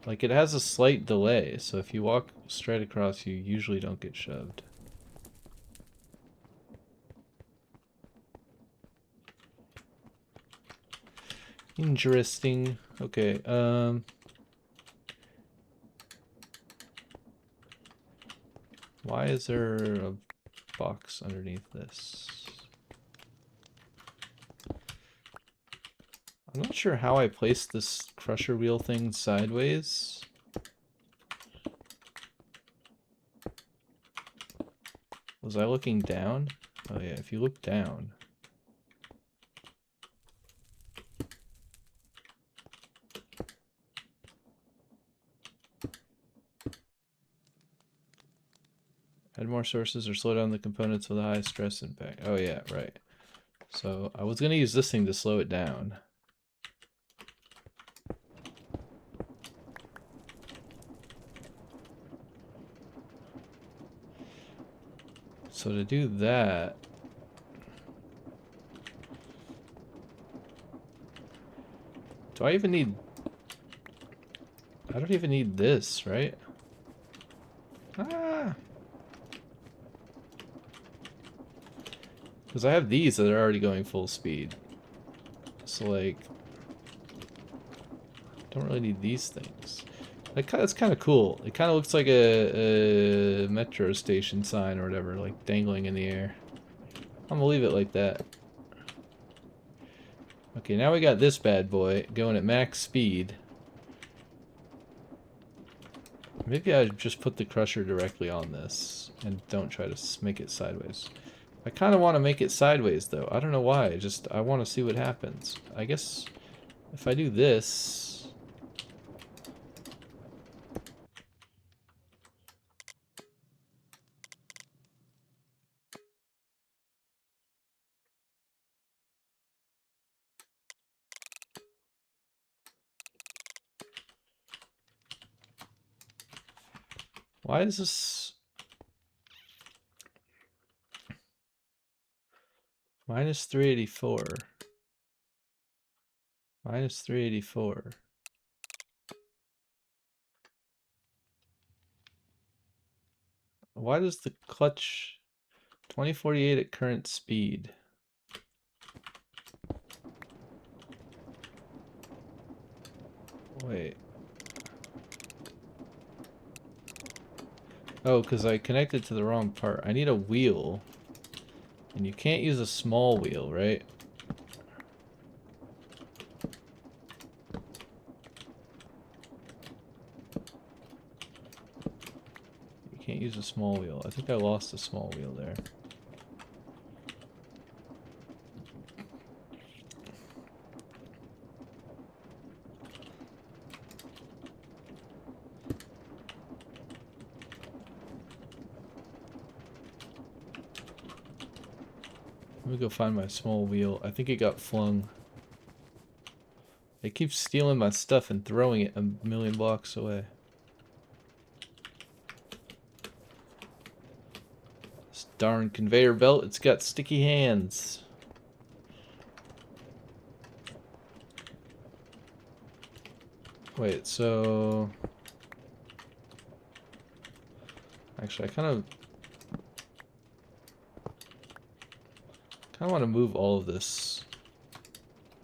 Like, it has a slight delay, so if you walk straight across, you usually don't get shoved. Interesting. Okay, why is there a box underneath this? I'm not sure how I placed this crusher wheel thing sideways. Was I looking down? Oh yeah, if you look down. Add more sources or slow down the components with a high stress impact. Oh yeah, right. So I was gonna use this thing to slow it down. So to do that, do I even need... I don't even need this, right? Ah! Because I have these that are already going full speed. So like... don't really need these things. That's kind of cool. It kind of looks like a metro station sign or whatever, like dangling in the air. I'm gonna leave it like that. Okay, now we got this bad boy going at max speed. Maybe I just put the crusher directly on this and don't try to make it sideways. I kind of want to make it sideways though. I don't know why. I want to see what happens. I guess if I do this... Why is this... Minus 384. Minus 384. Why does the clutch 2048 at current speed? Wait. Oh, because I connected to the wrong part. I need a wheel. And you can't use a small wheel, right? You can't use a small wheel. I think I lost a small wheel there. Let me go find my small wheel. I think it got flung. It keeps stealing my stuff and throwing it a million blocks away. This darn conveyor belt, it's got sticky hands. Wait, so... Actually, I kind of want to move all of this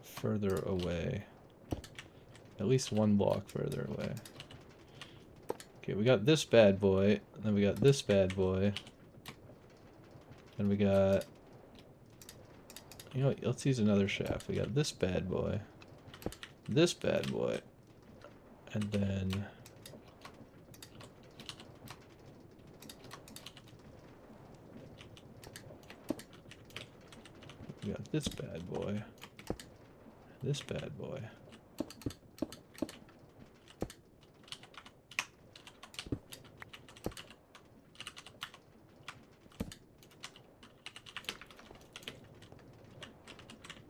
further away. At least one block further away. Okay, we got this bad boy, and then we got this bad boy. And we got... You know what, let's use another shaft. We got this bad boy. This bad boy. And then... We got this bad boy. This bad boy.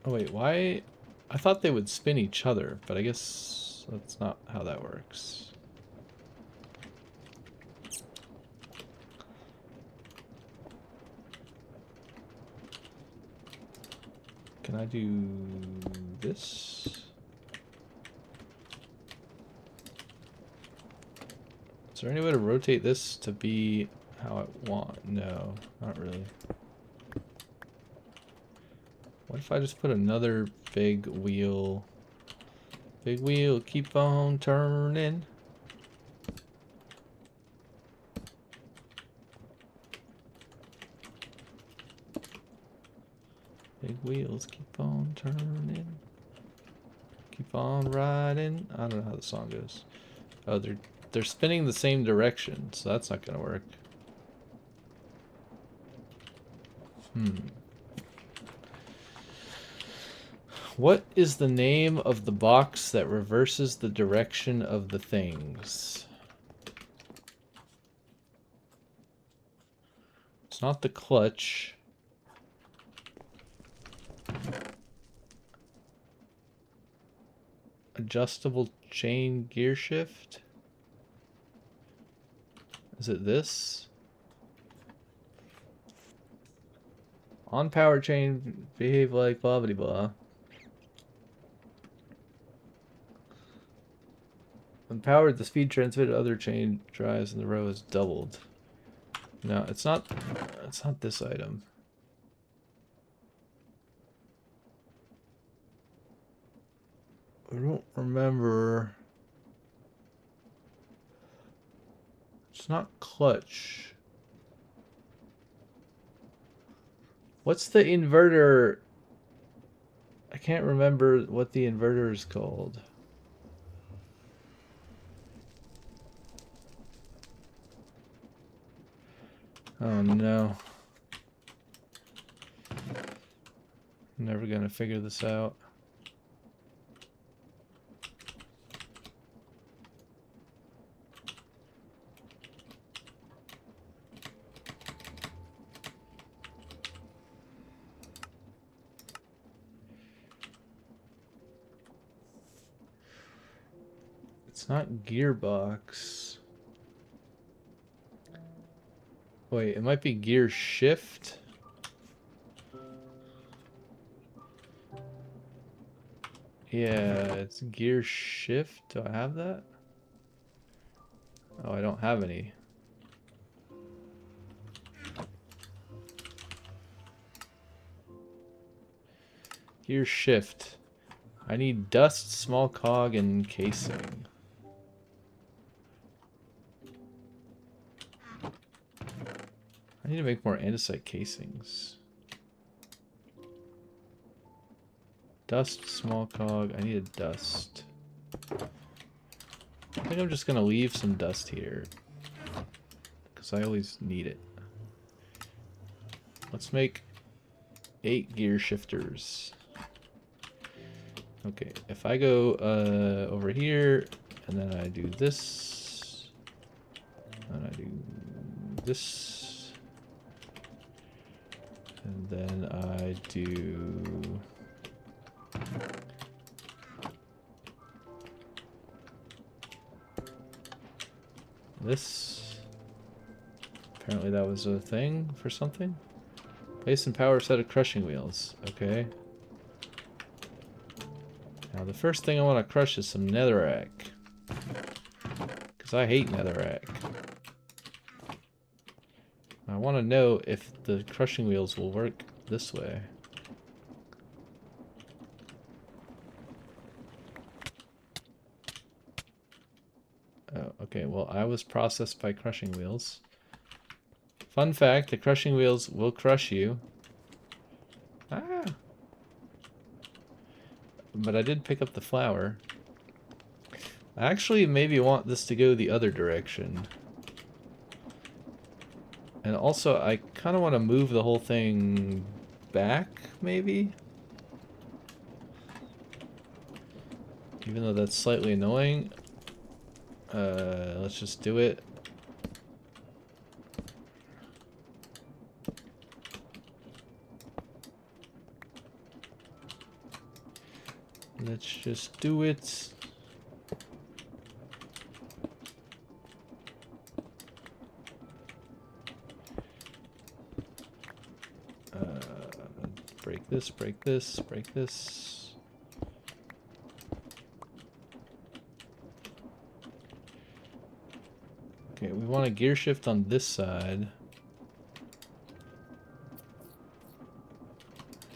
Oh wait, why? I thought they would spin each other, but I guess that's not how that works. Can I do this? Is there any way to rotate this to be how I want? No, not really. What if I just put another big wheel? Big wheel, keep on turning. Big wheels, keep on turning. Keep on riding. I don't know how the song goes. Oh, they're spinning the same direction, so that's not gonna work. What is the name of the box that reverses the direction of the things? It's not the clutch. Adjustable chain gear shift? Is it this? On power chain, behave like blah blah blah. When powered, the speed transmitted to other chain drives in the row is doubled. No, it's not this item. I don't remember. It's not clutch. What's the inverter? I can't remember what the inverter is called. Oh no. I'm never gonna figure this out. It's not gearbox. Wait, it might be gear shift. Yeah, it's gear shift. Do I have that? Oh, I don't have any. Gear shift. I need dust, small cog, and casing. I need to make more andesite casings. Dust, small cog. I need a dust. I think I'm just gonna leave some dust here, because I always need it. Let's make 8 gear shifters. Okay, if I go over here, and then I do this, and I do this, and then I do this. Apparently that was a thing for something. Place and power set of crushing wheels. Okay. Now the first thing I want to crush is some netherrack. Because I hate netherrack. I want to know if the crushing wheels will work this way. Oh, okay, well I was processed by crushing wheels. Fun fact, the crushing wheels will crush you. Ah! But I did pick up the flour. I actually maybe want this to go the other direction. And also, I kind of want to move the whole thing back, maybe? Even though that's slightly annoying. Let's just do it. Let's just do it. Break this, break this, break this. Okay, we want a gear shift on this side.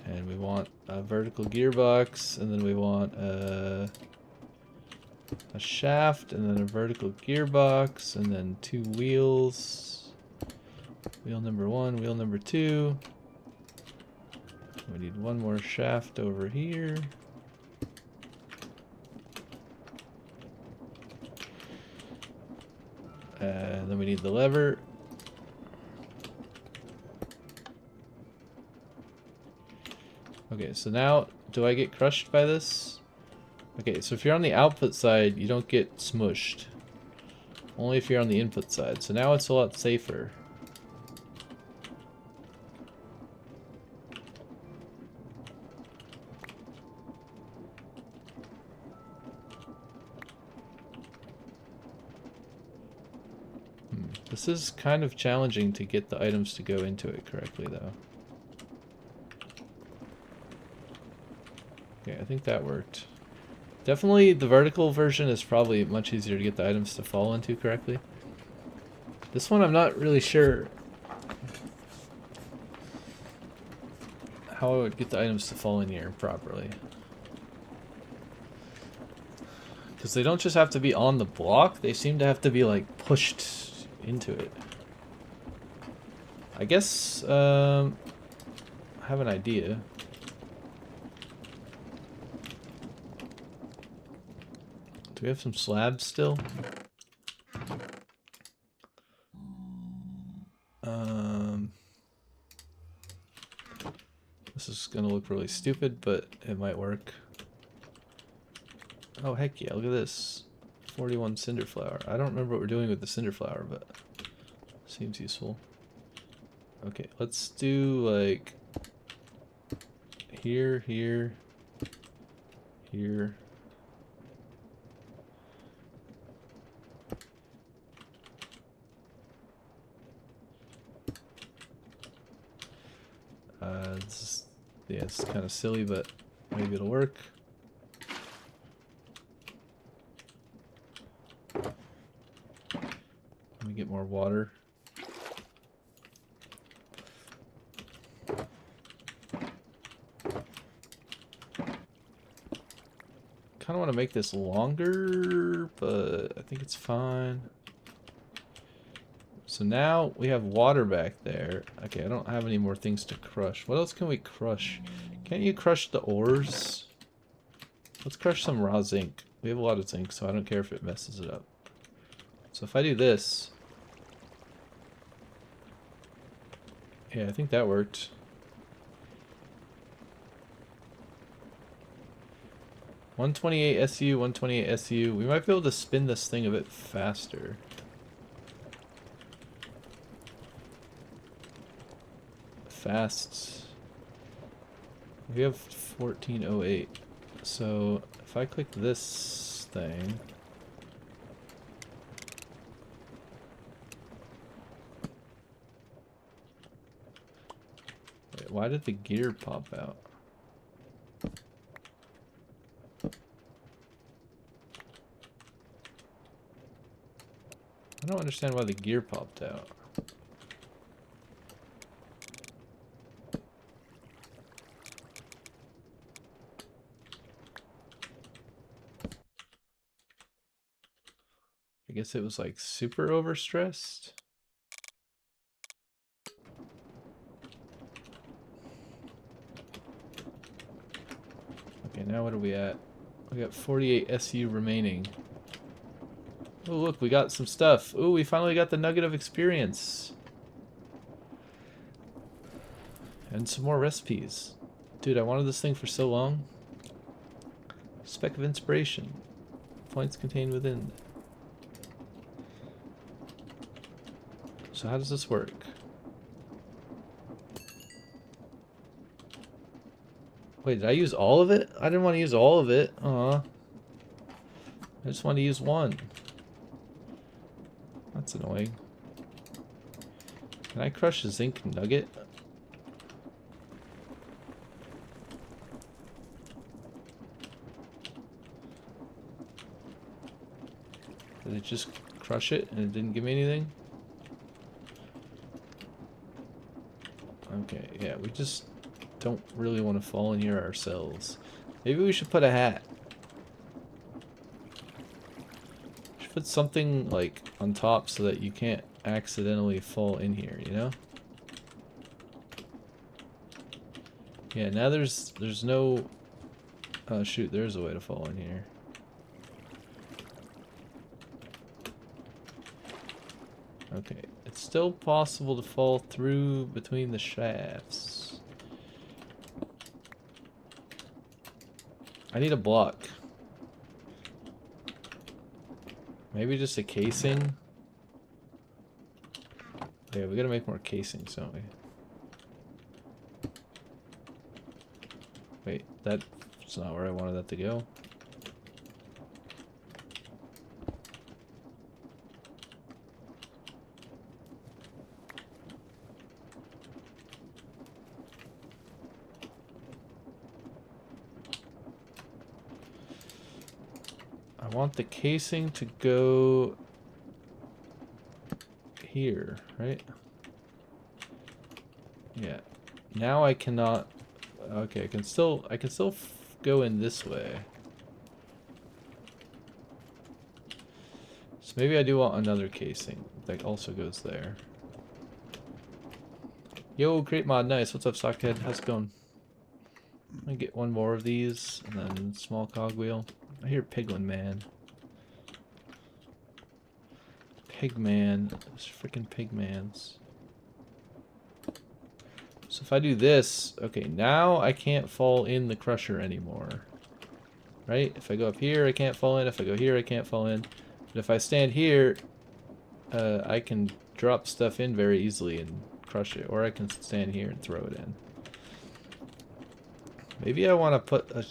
And we want a vertical gearbox, and then we want a shaft, and then a vertical gearbox, and then 2 wheels. Wheel number 1, wheel number 2. We need 1 more shaft over here. And then we need the lever. Okay, so now, do I get crushed by this? Okay, so if you're on the output side, you don't get smushed. Only if you're on the input side. So now it's a lot safer. This is kind of challenging to get the items to go into it correctly, though. Okay, I think that worked. Definitely the vertical version is probably much easier to get the items to fall into correctly. This one I'm not really sure how I would get the items to fall in here properly. Because they don't just have to be on the block, they seem to have to be like pushed into it. I guess I have an idea. Do we have some slabs still? This is gonna look really stupid, but it might work. Oh heck yeah, look at this. 41 cinder flour. I don't remember what we're doing with the cinder flour, but seems useful. Okay, let's do like here, here, here. Yeah, it's kind of silly, but maybe it'll work. me get more water. Kind of want to make this longer, but I think it's fine. So now we have water back there. Okay, I don't have any more things to crush. What else can we crush? Can't you crush the ores? Let's crush some raw zinc. We have a lot of zinc, so I don't care if it messes it up. So if I do this... Yeah, I think that worked. $128 SU, $128 SU. We might be able to spin this thing a bit faster. Fast. We have 1408. So if I click this thing... Wait, why did the gear pop out? I don't understand why the gear popped out. I guess it was like super overstressed. Okay, now what are we at? We got 48 SU remaining. Oh, look, we got some stuff. Oh, we finally got the nugget of experience. And some more recipes. Dude, I wanted this thing for so long. Speck of inspiration. Points contained within. So how does this work? Wait, did I use all of it? I didn't want to use all of it. I just want to use one. That's annoying. Can I crush a zinc nugget? Did it just crush it and it didn't give me anything? Okay, yeah, we just don't really want to fall in here ourselves. Maybe we should put a hat. We should put something like on top so that you can't accidentally fall in here, you know? Yeah, now there's no... Oh shoot, there's a way to fall in here. Okay, it's still possible to fall through between the shafts. I need a block. Maybe just a casing? Okay, we gotta make more casings, don't we? Wait, that's not where I wanted that to go. I want the casing to go here, right? Yeah. Now I cannot. Okay, I can still go in this way. So maybe I do want another casing that also goes there. Yo, Great Mod, nice. What's up, Sockhead? How's it going? I'm gonna get one more of these, and then small cogwheel. I hear Piglin Man. Pigman. Those freaking Pigmans. So if I do this, okay, now I can't fall in the crusher anymore. Right? If I go up here, I can't fall in. If I go here, I can't fall in. But if I stand here, I can drop stuff in very easily and crush it. Or I can stand here and throw it in. Maybe I want to put a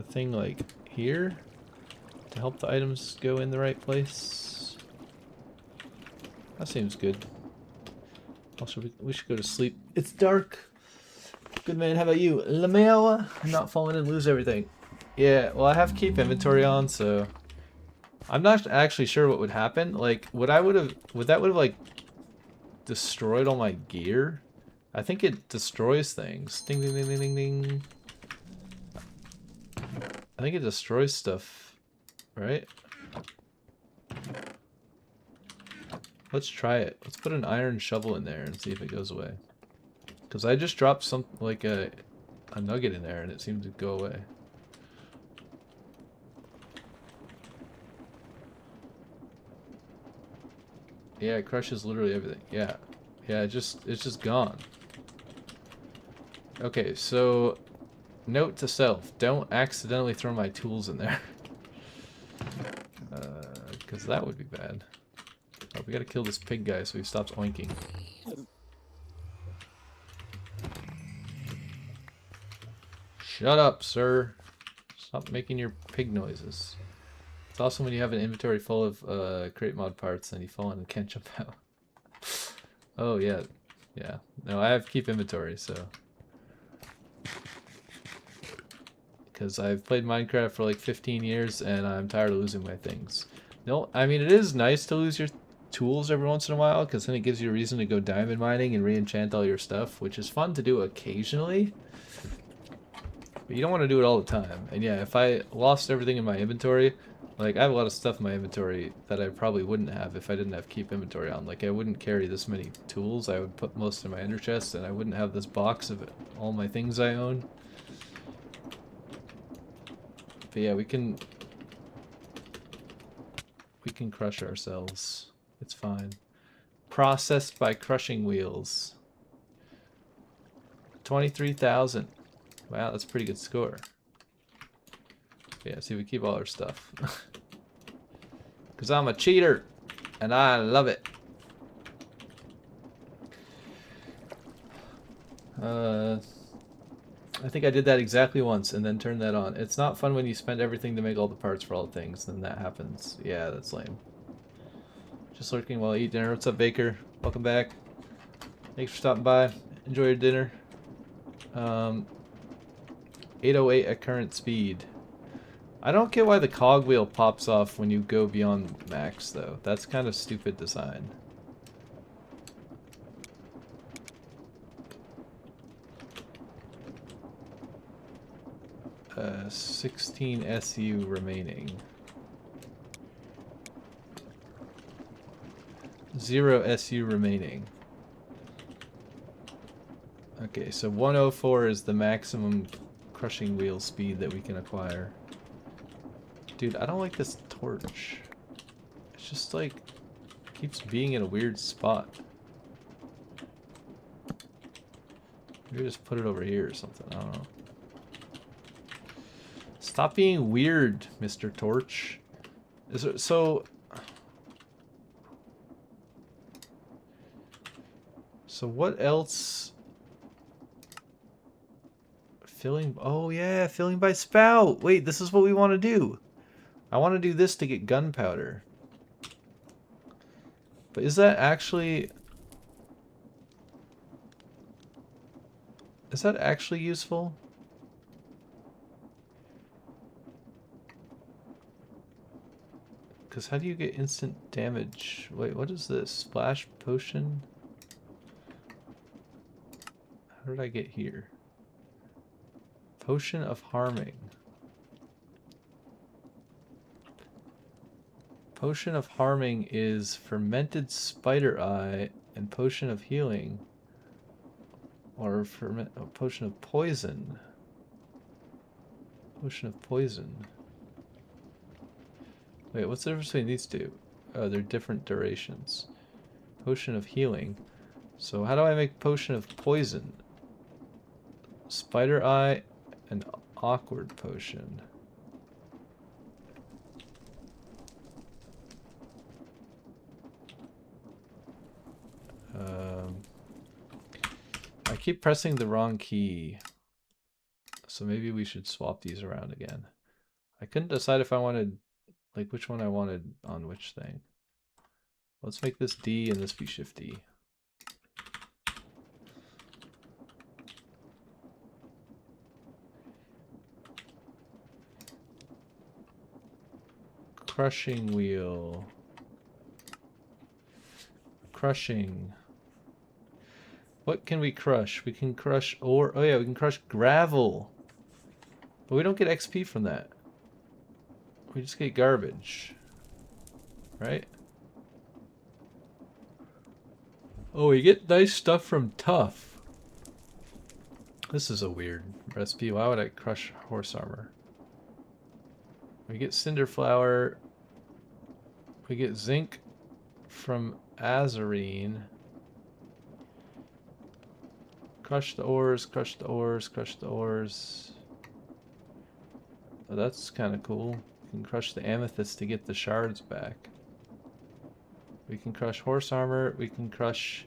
thing like here to help the items go in the right place. That seems good. Also, we should go to sleep. It's dark. Good man, how about you? Lameo, not fall in and lose everything. Yeah, well I have keep inventory on, so I'm not actually sure what would happen. Like, would that would have like destroyed all my gear? I think it destroys things. Ding ding ding ding ding ding. I think it destroys stuff, right? Let's try it. Let's put an iron shovel in there and see if it goes away. Because I just dropped some like a nugget in there and it seemed to go away. Yeah, it crushes literally everything. Yeah. Yeah, it's just gone. Okay, so note to self, don't accidentally throw my tools in there. Because that would be bad. Oh, we gotta kill this pig guy so he stops oinking. Shut up, sir. Stop making your pig noises. It's awesome when you have an inventory full of crate mod parts and you fall in and can't jump out. Oh, yeah. Yeah. No, I have keep inventory, so... Because I've played Minecraft for like 15 years and I'm tired of losing my things. No, I mean, it is nice to lose your tools every once in a while because then it gives you a reason to go diamond mining and re-enchant all your stuff, which is fun to do occasionally. But you don't want to do it all the time. And yeah, if I lost everything in my inventory, like I have a lot of stuff in my inventory that I probably wouldn't have if I didn't have keep inventory on. Like I wouldn't carry this many tools. I would put most in my ender chest and I wouldn't have this box of all my things I own. But yeah, we can crush ourselves. It's fine. Processed by crushing wheels. 23,000. Wow, that's a pretty good score. Yeah, see, we keep all our stuff. Because I'm a cheater. And I love it. I think I did that exactly once and then turned that on. It's not fun when you spend everything to make all the parts for all the things, then that happens. Yeah, that's lame. Just lurking while I eat dinner. What's up, Baker? Welcome back. Thanks for stopping by. Enjoy your dinner. 808 at current speed. I don't get why the cogwheel pops off when you go beyond max, though. That's kind of stupid design. 16 SU remaining. 0 SU remaining. Okay, so 104 is the maximum crushing wheel speed that we can acquire. Dude, I don't like this torch. It's just like, keeps being in a weird spot. Maybe just put it over here or something, I don't know. Stop being weird, Mr. Torch. Is it, so what else? Filling, oh yeah, filling by spout. Wait, this is what we want to do. I want to do this to get gunpowder. But is that actually... Is that actually useful? Because how do you get instant damage? Wait, what is this? Splash potion? How did I get here? Potion of harming. Potion of harming is fermented spider eye and potion of healing. Or potion of poison. Potion of poison. Wait, what's the difference between these two? Oh, they're different durations. Potion of healing. So how do I make potion of poison? Spider eye and awkward potion. I keep pressing the wrong key. So maybe we should swap these around again. I couldn't decide if I wanted, like, which one I wanted on which thing. Let's make this D and this be Shift D. Crushing wheel. Crushing. What can we crush? We can crush ore. Oh yeah, we can crush gravel. But we don't get XP from that. We just get garbage. Right? Oh, we get nice stuff from tough. This is a weird recipe. Why would I crush horse armor? We get cinder flour. We get zinc from azarine. Crush the ores, crush the ores, crush the ores. Oh, that's kind of cool. We can crush the amethyst to get the shards back. We can crush horse armor. We can crush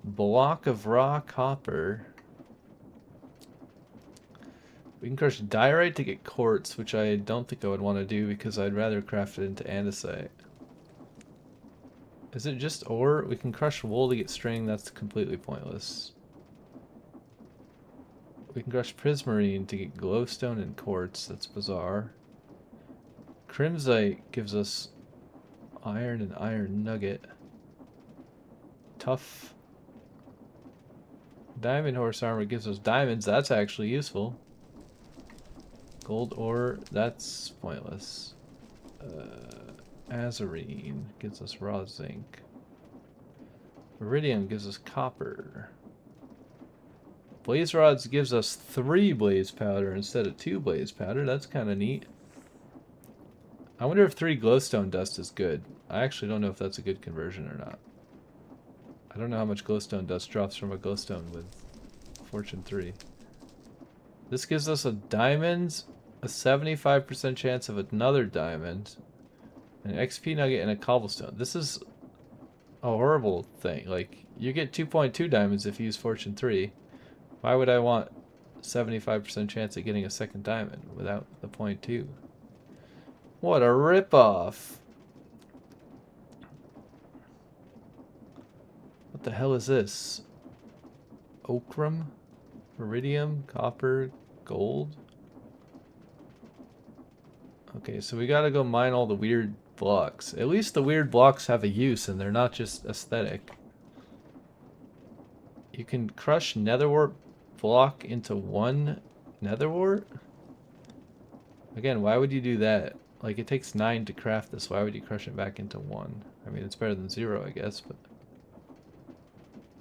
block of raw copper. We can crush diorite to get quartz, which I don't think I would want to do because I'd rather craft it into andesite. Is it just ore? We can crush wool to get string. That's completely pointless. We can crush prismarine to get glowstone and quartz. That's bizarre. Crimsite gives us iron and iron nugget. Tough. Diamond horse armor gives us diamonds. That's actually useful. Gold ore, that's pointless. Azarine gives us raw zinc. Iridium gives us copper. Blaze rods gives us 3 blaze powder instead of 2 blaze powder. That's kind of neat. I wonder if 3 glowstone dust is good. I actually don't know if that's a good conversion or not. I don't know how much glowstone dust drops from a glowstone with Fortune 3. This gives us a diamond, a 75% chance of another diamond, an XP nugget, and a cobblestone. This is a horrible thing. Like, you get 2.2 diamonds if you use Fortune 3. Why would I want 75% chance of getting a second diamond without the 0.2? What a ripoff! What the hell is this? Ochrum? Iridium? Copper? Gold? Okay, so we gotta go mine all the weird blocks. At least the weird blocks have a use and they're not just aesthetic. You can crush netherwort block into 1 netherwort? Again, why would you do that? Like, it takes 9 to craft this. Why would you crush it back into 1? I mean, it's better than 0, I guess, but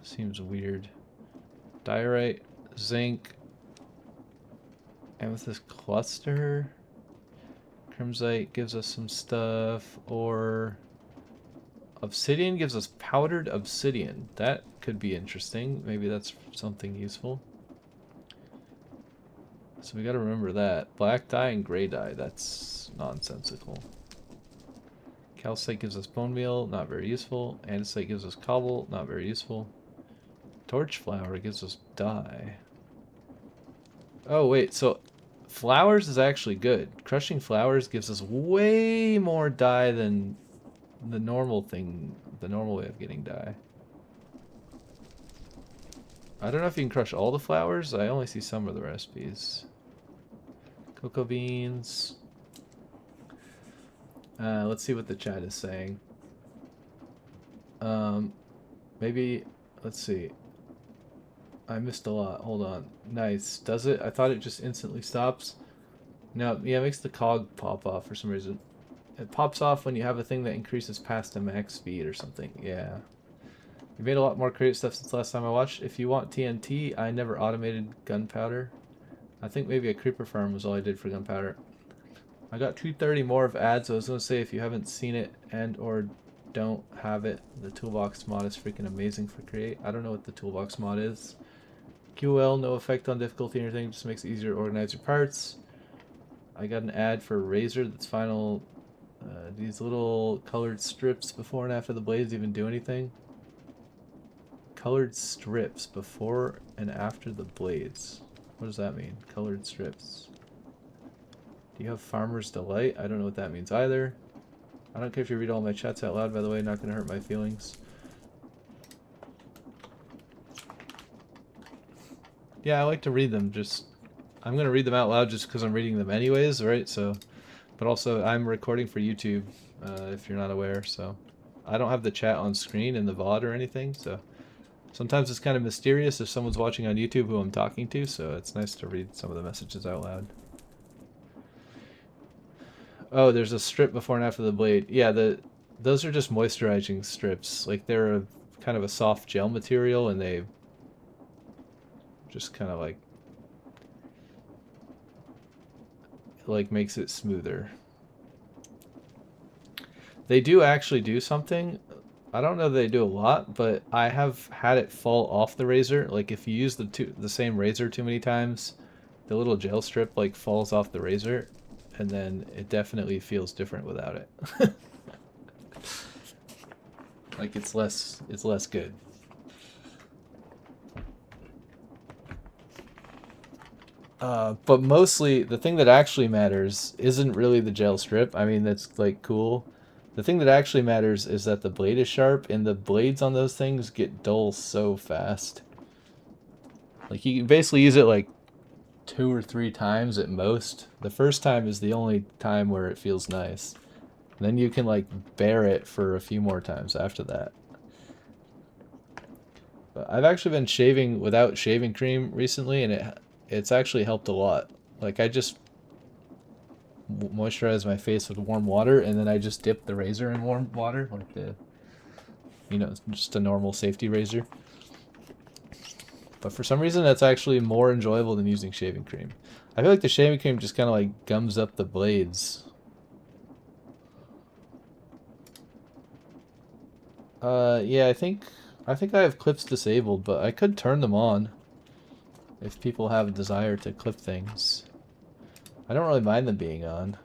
seems weird. Diorite, zinc, amethyst cluster. Crimsite gives us some stuff, or obsidian gives us powdered obsidian. That could be interesting. Maybe that's something useful. So we gotta remember that. Black dye and gray dye, that's nonsensical. Calcite gives us bone meal, not very useful. Andesite gives us cobble, not very useful. Torch flower gives us dye. Oh wait, so flowers is actually good. Crushing flowers gives us way more dye than the normal thing, the normal way of getting dye. I don't know if you can crush all the flowers. I only see some of the recipes. Cocoa beans. Let's see what the chat is saying. Maybe, let's see. I missed a lot. Hold on. Nice. Does it? I thought it just instantly stops. No, yeah, it makes the cog pop off for some reason. It pops off when you have a thing that increases past a max speed or something. Yeah. You made a lot more creative stuff since last time I watched. If you want TNT, I never automated gunpowder. I think maybe a creeper farm was all I did for gunpowder. I got 230 more of ads. I was going to say, if you haven't seen it and or don't have it, the toolbox mod is freaking amazing for create. I don't know what the toolbox mod is. QL, no effect on difficulty or anything, just makes it easier to organize your parts. I got an ad for Razor that's final. These little colored strips before and after the blades even do anything. Colored strips before and after the blades. What does that mean? Colored strips. Do you have Farmer's Delight? I don't know what that means either. I don't care if you read all my chats out loud, by the way, not gonna hurt my feelings. Yeah, I like to read them, I'm gonna read them out loud just because I'm reading them anyways, right? So But also, I'm recording for YouTube, if you're not aware, so I don't have the chat on screen in the VOD or anything, so sometimes it's kind of mysterious if someone's watching on YouTube who I'm talking to, so it's nice to read some of the messages out loud. Oh, there's a strip before and after the blade. Yeah, those are just moisturizing strips. Like, they're a kind of a soft gel material, and they just kind of like makes it smoother. They do actually do something. I don't know that they do a lot, but I have had it fall off the razor. Like, if you use the same razor too many times, the little gel strip like falls off the razor, and then it definitely feels different without it. Like, it's less good. But mostly the thing that actually matters isn't really the gel strip. I mean, that's like cool. The thing that actually matters is that the blade is sharp, and the blades on those things get dull so fast. Like, you can basically use it like 2 or 3 times at most. The first time is the only time where it feels nice. And then you can like bear it for a few more times after that. But I've actually been shaving without shaving cream recently, and it's actually helped a lot. Like, I just moisturize my face with warm water, and then I just dip the razor in warm water, like just a normal safety razor. But for some reason, that's actually more enjoyable than using shaving cream. I feel like the shaving cream just kind of like gums up the blades. Yeah, I think I have clips disabled, but I could turn them on if people have a desire to clip things. I don't really mind them being on.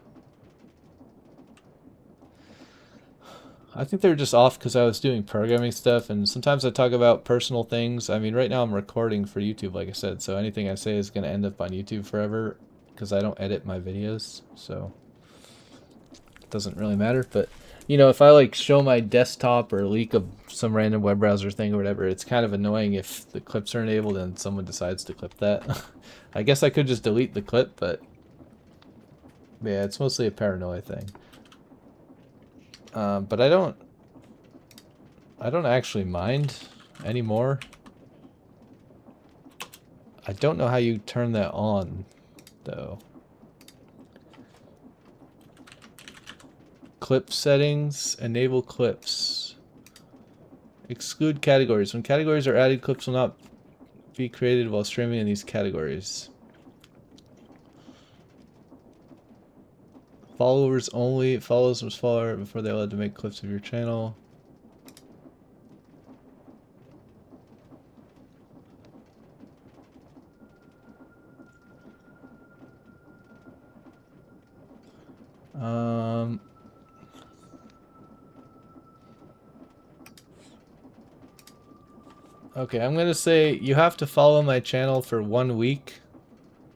I think they're just off because I was doing programming stuff, and sometimes I talk about personal things. I mean, right now I'm recording for YouTube, like I said, so anything I say is going to end up on YouTube forever because I don't edit my videos, so it doesn't really matter. But, if I like show my desktop or leak some random web browser thing or whatever, it's kind of annoying if the clips are enabled and someone decides to clip that. I guess I could just delete the clip, but yeah, it's mostly a paranoia thing. But I don't actually mind anymore. I don't know how you turn that on, though. Clip settings, enable clips. Exclude categories. When categories are added, clips will not be created while streaming in these categories. Followers only. Followers must follow before they're allowed to make clips of your channel. Okay, I'm gonna say you have to follow my channel for 1 week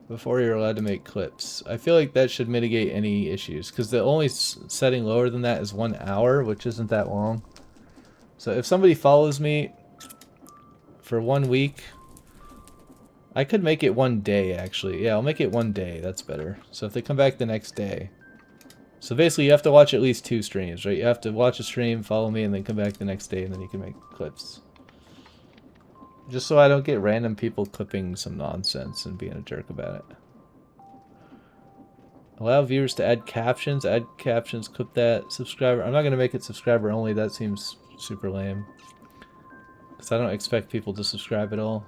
before you're allowed to make clips. I feel like that should mitigate any issues, because the only setting lower than that is 1 hour, which isn't that long. So if somebody follows me for 1 week, I could make it 1 day, actually. Yeah, I'll make it 1 day. That's better. So if they come back the next day. So basically, you have to watch at least 2 streams, right? You have to watch a stream, follow me, and then come back the next day, and then you can make clips. Just so I don't get random people clipping some nonsense and being a jerk about it. Allow viewers to add captions, clip that. Subscriber. I'm not going to make it subscriber only. That seems super lame. Because I don't expect people to subscribe at all.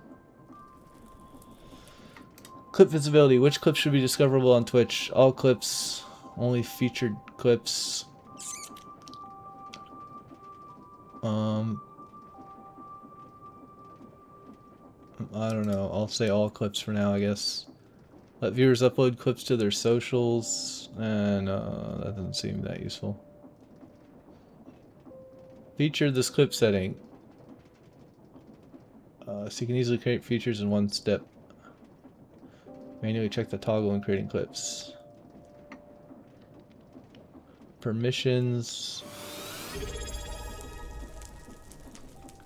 Clip visibility. Which clips should be discoverable on Twitch? All clips. Only featured clips. I don't know. I'll say all clips for now, I guess. Let viewers upload clips to their socials. No, that doesn't seem that useful. Feature this clip setting. So you can easily create features in 1 step. Manually check the toggle when creating clips. Permissions.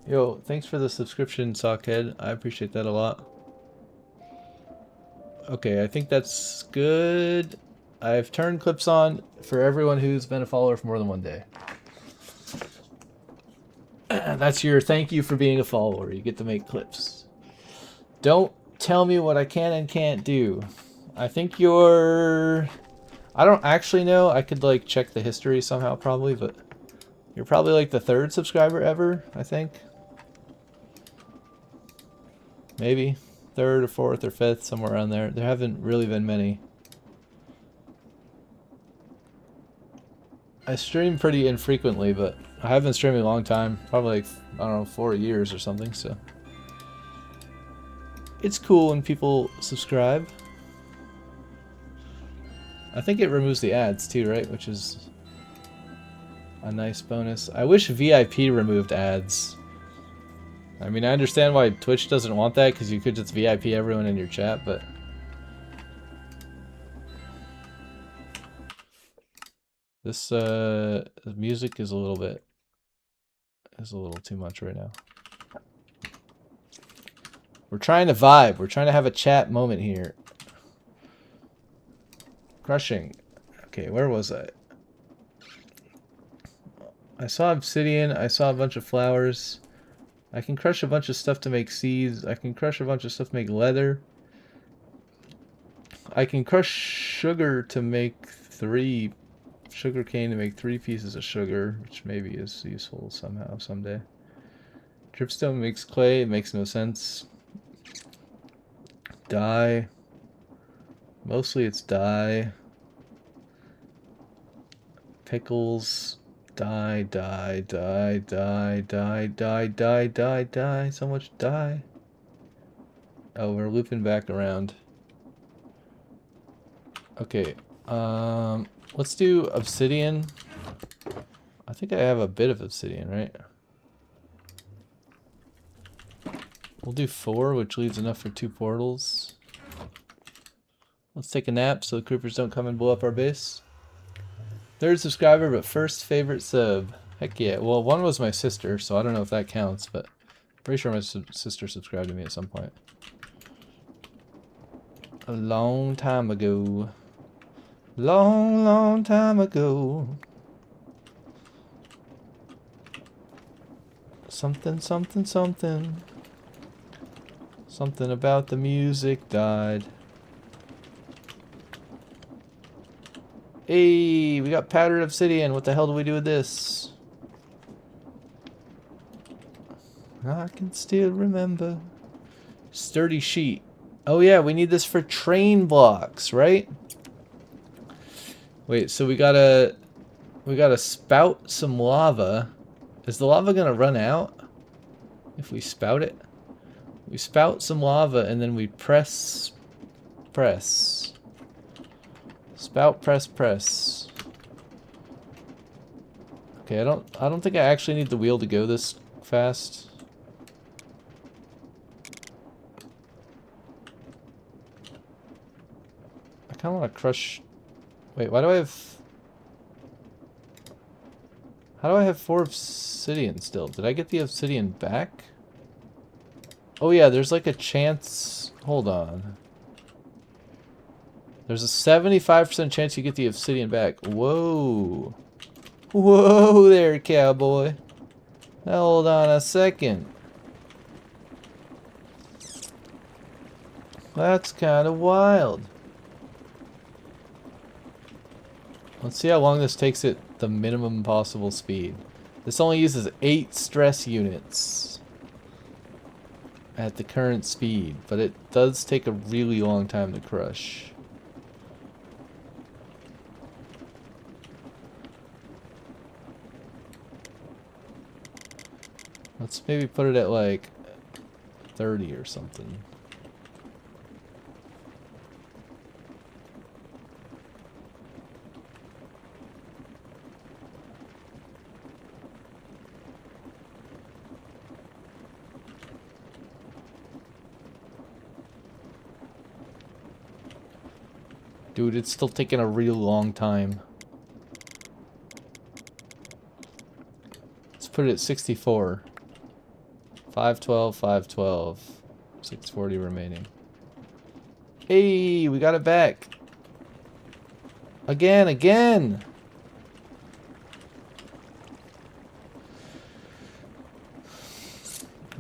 Yo, thanks for the subscription, Sockhead. I appreciate that a lot. Okay, I think that's good. I've turned clips on for everyone who's been a follower for more than one day. That's your thank you for being a follower. You get to make clips. Don't tell me what I can and can't do. I think you're... I don't actually know. I could like check the history somehow probably, but you're probably like the 3rd subscriber ever, I think. Maybe 3rd or 4th or 5th, somewhere around there. There haven't really been many. I stream pretty infrequently, but I have been streaming a long time. Probably like, I don't know, 4 years or something, so. It's cool when people subscribe. I think it removes the ads too, right? Which is a nice bonus. I wish VIP removed ads. I mean, I understand why Twitch doesn't want that, because you could just VIP everyone in your chat, but... This music is a little too much right now. We're trying to vibe. We're trying to have a chat moment here. Crushing. Okay, where was I? I saw obsidian. I saw a bunch of flowers. I can crush a bunch of stuff to make seeds. I can crush a bunch of stuff to make leather. I can crush sugar to make 3 sugar cane to make 3 pieces of sugar, which maybe is useful somehow someday. Dripstone makes clay. It makes no sense. Dye. Mostly it's dye. Pickles. Dye, dye, dye, dye, dye, dye, dye, dye, dye. So much dye. Oh, we're looping back around. Okay. Let's do obsidian. I think I have a bit of obsidian, right? We'll do 4, which leaves enough for 2 portals. Let's take a nap so the creepers don't come and blow up our base. 3rd subscriber, but 1st favorite sub. Heck yeah. Well, 1 was my sister, so I don't know if that counts, but I'm pretty sure my sister subscribed to me at some point. A long time ago. Long, long time ago. Something, something, something. Something about the music died. Hey, we got powdered obsidian. What the hell do we do with this? I can still remember. Sturdy sheet. Oh yeah, we need this for train blocks, right? Wait, so we gotta spout some lava. Is the lava gonna run out if we spout it? We spout some lava and then we press. Spout, press. Okay, I don't think I actually need the wheel to go this fast. I kind of want to crush... Wait, why do I have... How do I have 4 obsidian still? Did I get the obsidian back? Oh yeah, there's like a chance... Hold on. There's a 75% chance you get the obsidian back. Whoa. Whoa there, cowboy. Now hold on a second. That's kind of wild. Let's see how long this takes at the minimum possible speed. This only uses 8 stress units at the current speed, but it does take a really long time to crush. Let's maybe put it at like 30 or something. Dude, it's still taking a real long time. Let's put it at 64. 512, 512. 640 remaining. Hey, we got it back. Again!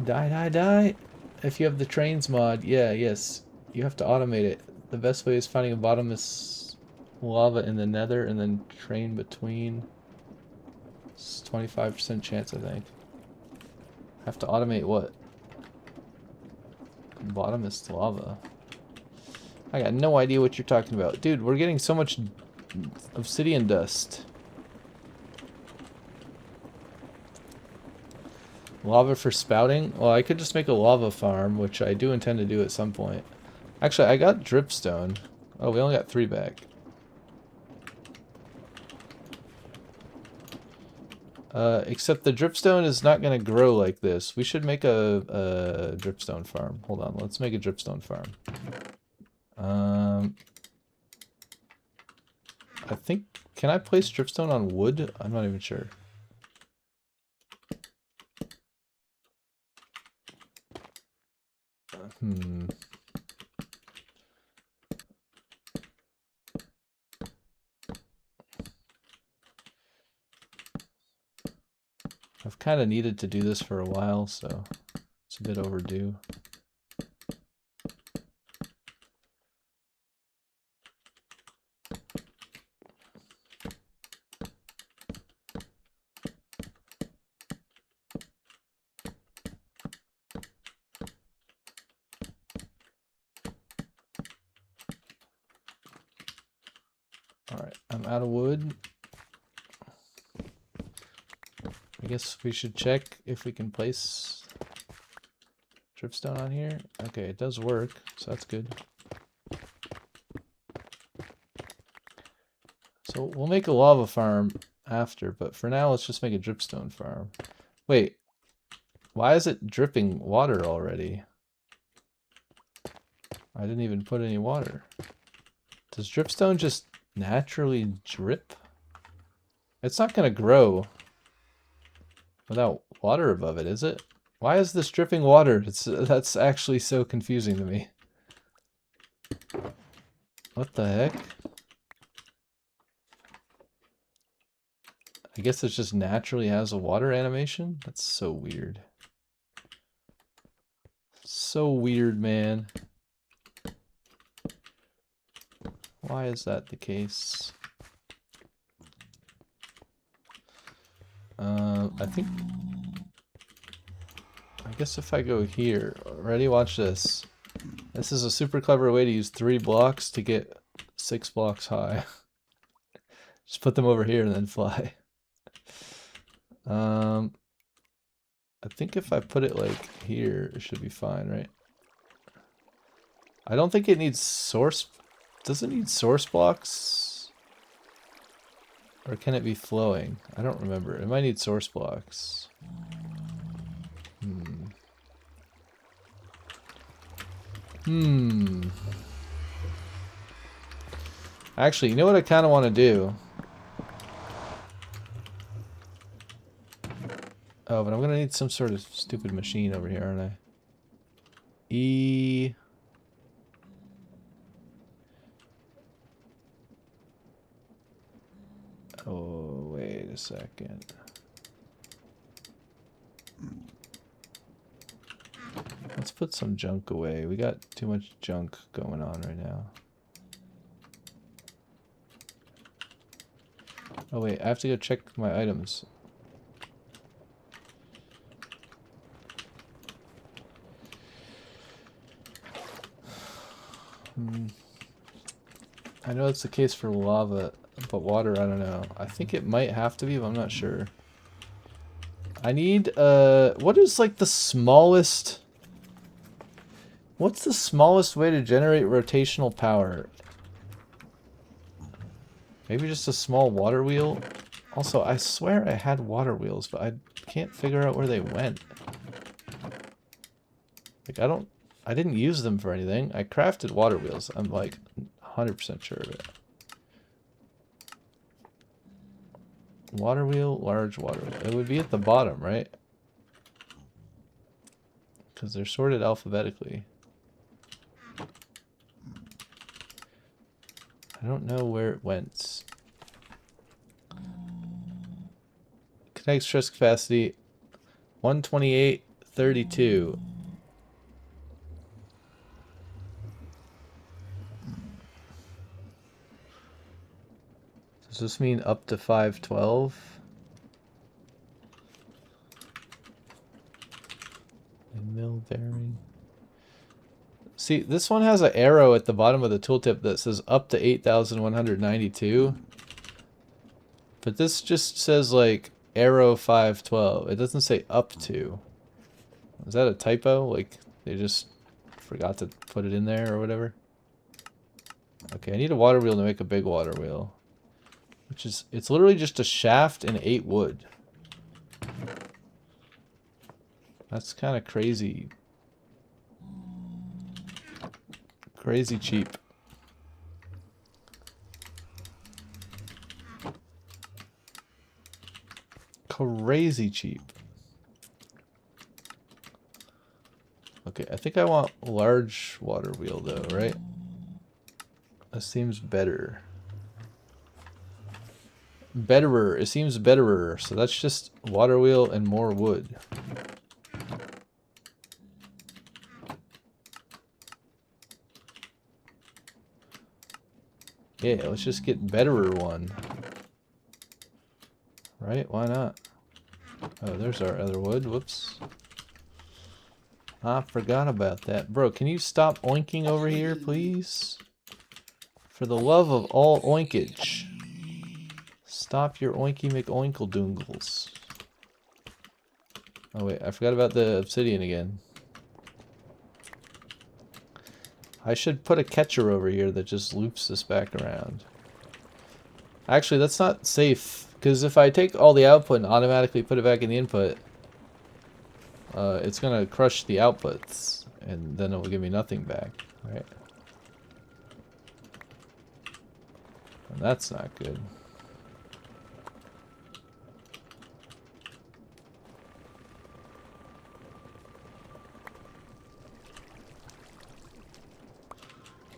Die. If you have the trains mod, yes. You have to automate it. The best way is finding a bottomless lava in the nether and then train between. It's 25% chance, I think. Have to automate what? Bottomless lava. I got no idea what you're talking about. Dude, we're getting so much obsidian dust. Lava for spouting? Well, I could just make a lava farm, which I do intend to do at some point. Actually, I got dripstone. Oh, we only got 3 back. Except the dripstone is not going to grow like this. We should make a dripstone farm. Hold on, let's make a dripstone farm. I think... Can I place dripstone on wood? I'm not even sure. I've kind of needed to do this for a while, so it's a bit overdue. Alright, I'm out of wood. I guess we should check if we can place dripstone on here. Okay, it does work, so that's good. So we'll make a lava farm after, but for now let's just make a dripstone farm. Wait, why is it dripping water already? I didn't even put any water. Does dripstone just naturally drip? It's not gonna grow without water above it, is it? Why is this dripping water? That's actually so confusing to me. What the heck? I guess it just naturally has a water animation? That's so weird. So weird, man. Why is that the case? I guess if I go here, ready, watch this. This is a super clever way to use 3 blocks to get 6 blocks high. Just put them over here and then fly. I think if I put it like here, it should be fine, right? I don't think it needs source. Does it need source blocks? Or can it be flowing? I don't remember. It might need source blocks. Actually, you know what I kind of want to do? Oh, but I'm going to need some sort of stupid machine over here, aren't I? E... Oh, wait a second. Let's put some junk away. We got too much junk going on right now. Oh wait, I have to go check my items. I know it's the case for lava, but water, I don't know. I think it might have to be, but I'm not sure. I need, what is like the smallest... What's the smallest way to generate rotational power? Maybe just a small water wheel? Also, I swear I had water wheels, but I can't figure out where they went. Like, I didn't use them for anything. I crafted water wheels. I'm like 100% sure of it. Water wheel, large water wheel. It would be at the bottom, right? Because they're sorted alphabetically. I I don't know where it went. Kinetic stress capacity 128.32. Does this mean up to 512? Mill bearing. See, this one has an arrow at the bottom of the tooltip that says up to 8,192. But this just says like arrow 512. It doesn't say up to. Is that a typo? Like they just forgot to put it in there or whatever? Okay, I need a water wheel to make a big water wheel. Which is, it's literally just a shaft and 8 wood. That's kind of crazy. Crazy cheap. Crazy cheap. Okay, I think I want large water wheel though, right? That seems better. Betterer. It seems betterer. So that's just water wheel and more wood. Yeah, let's just get betterer one. Right? Why not? Oh, there's our other wood. Whoops. I forgot about that. Bro, can you stop oinking over here, please? For the love of all oinkage. Stop your oinky McOinkle doongles. Oh wait, I forgot about the obsidian again. I should put a catcher over here that just loops this back around. Actually, that's not safe, because if I take all the output and automatically put it back in the input, it's gonna crush the outputs, and then it will give me nothing back, right? And that's not good.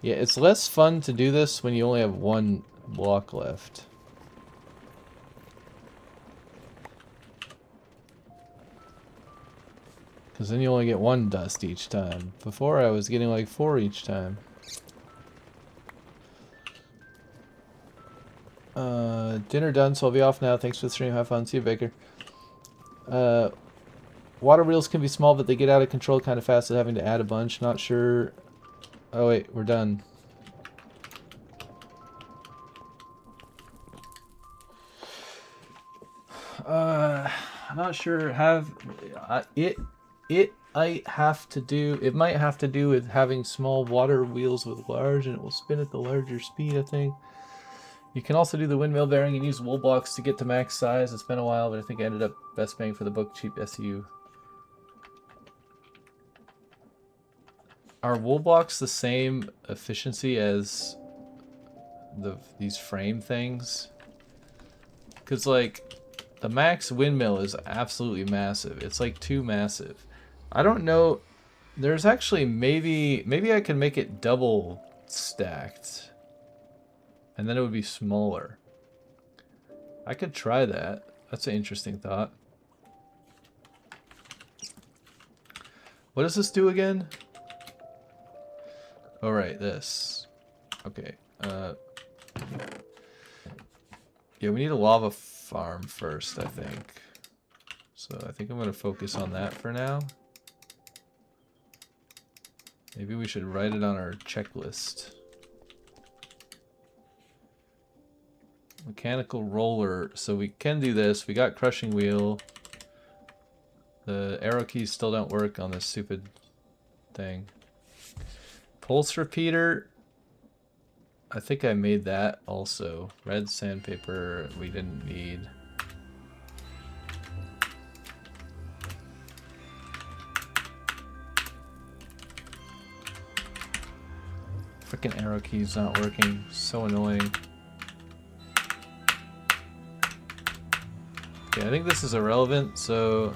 Yeah, it's less fun to do this when you only have one block left. Because then you only get one dust each time. Before I was getting like 4 each time. Dinner done, so I'll be off now. Thanks for the stream. Have fun. See you, Baker. Water wheels can be small, but they get out of control kind of fast at having to add a bunch. Not sure. Oh wait, we're done. I'm not sure. It might have to do with having small water wheels with large, and it will spin at the larger speed, I think. You can also do the windmill bearing and use wool blocks to get to max size. It's been a while, but I think I ended up best bang for the buck, cheap SU. Are wool blocks the same efficiency as these frame things? Because like the max windmill is absolutely massive. It's like too massive. I don't know. There's actually maybe I can make it double stacked. And then it would be smaller. I could try that. That's an interesting thought. What does this do again? Oh, right, this. Okay. Yeah, we need a lava farm first, I think. So I think I'm going to focus on that for now. Maybe we should write it on our checklist. Mechanical roller. So we can do this. We got crushing wheel. The arrow keys still don't work on this stupid thing. Pulse repeater. I think I made that also. Red sandpaper we didn't need. Freaking arrow keys not working. So annoying. Okay, I think this is irrelevant, so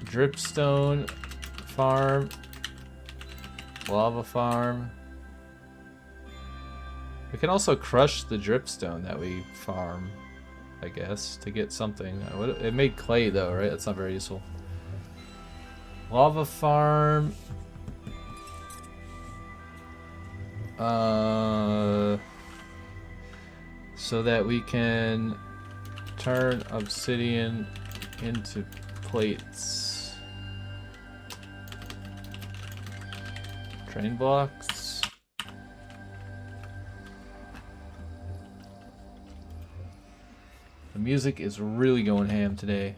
dripstone farm, lava farm. We can also crush the dripstone that we farm, I guess, to get something. It made clay though, right? That's not very useful. Lava farm. So that we can turn obsidian into plates. Train blocks. The music is really going ham today.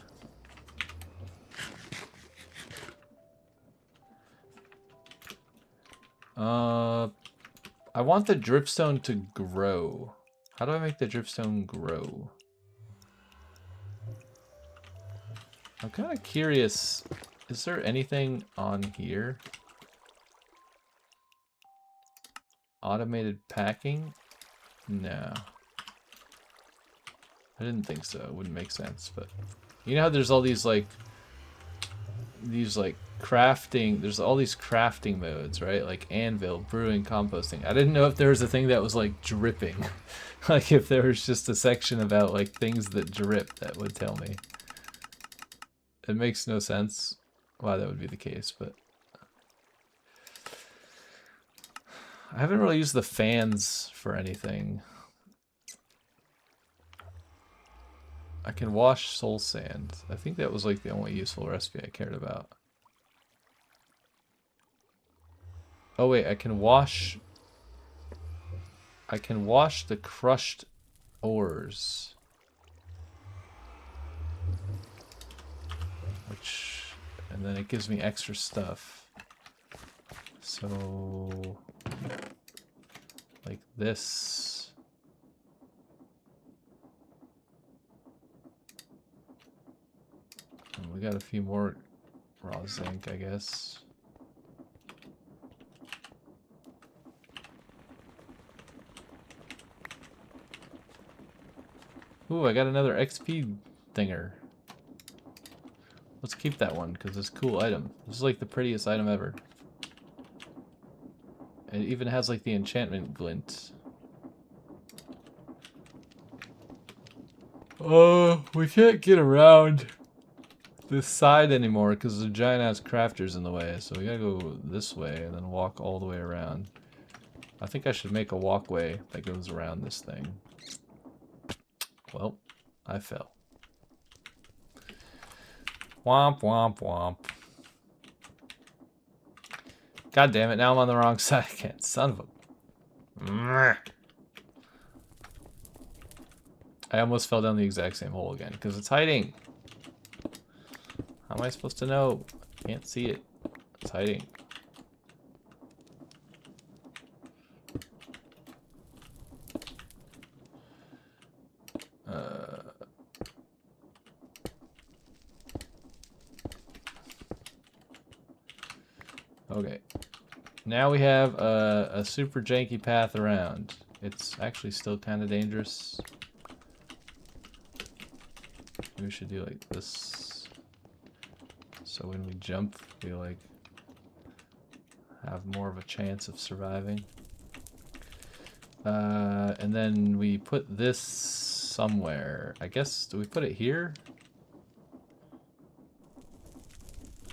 I want the dripstone to grow. How do I make the dripstone grow? I'm kind of curious. Is there anything on here? Automated packing? No. I didn't think so. It wouldn't make sense, but you know how there's all these like crafting, there's all these crafting modes, right? Like anvil, brewing, composting. I didn't know if there was a thing that was like dripping. Like if there was just a section about like things that drip that would tell me. It makes no sense why that would be the case, but I haven't really used the fans for anything. I can wash soul sand. I think that was like the only useful recipe I cared about. Oh wait, I can wash the crushed ores. And then it gives me extra stuff. So like this. And we got a few more raw zinc, I guess. Ooh, I got another XP thinger. Let's keep that one because it's a cool item. This is like the prettiest item ever. It even has like the enchantment glint. Oh, we can't get around this side anymore because the giant ass crafters in the way. So we gotta go this way and then walk all the way around. I think I should make a walkway that goes around this thing. Well, I fell. Womp, womp, womp. God damn it, now I'm on the wrong side again. Son of a... I almost fell down the exact same hole again, because it's hiding. How am I supposed to know? Can't see it. It's hiding. Okay. Now we have a super janky path around. It's actually still kind of dangerous. Maybe we should do like this. So when we jump, we like have more of a chance of surviving. And then we put this somewhere. I guess, do we put it here?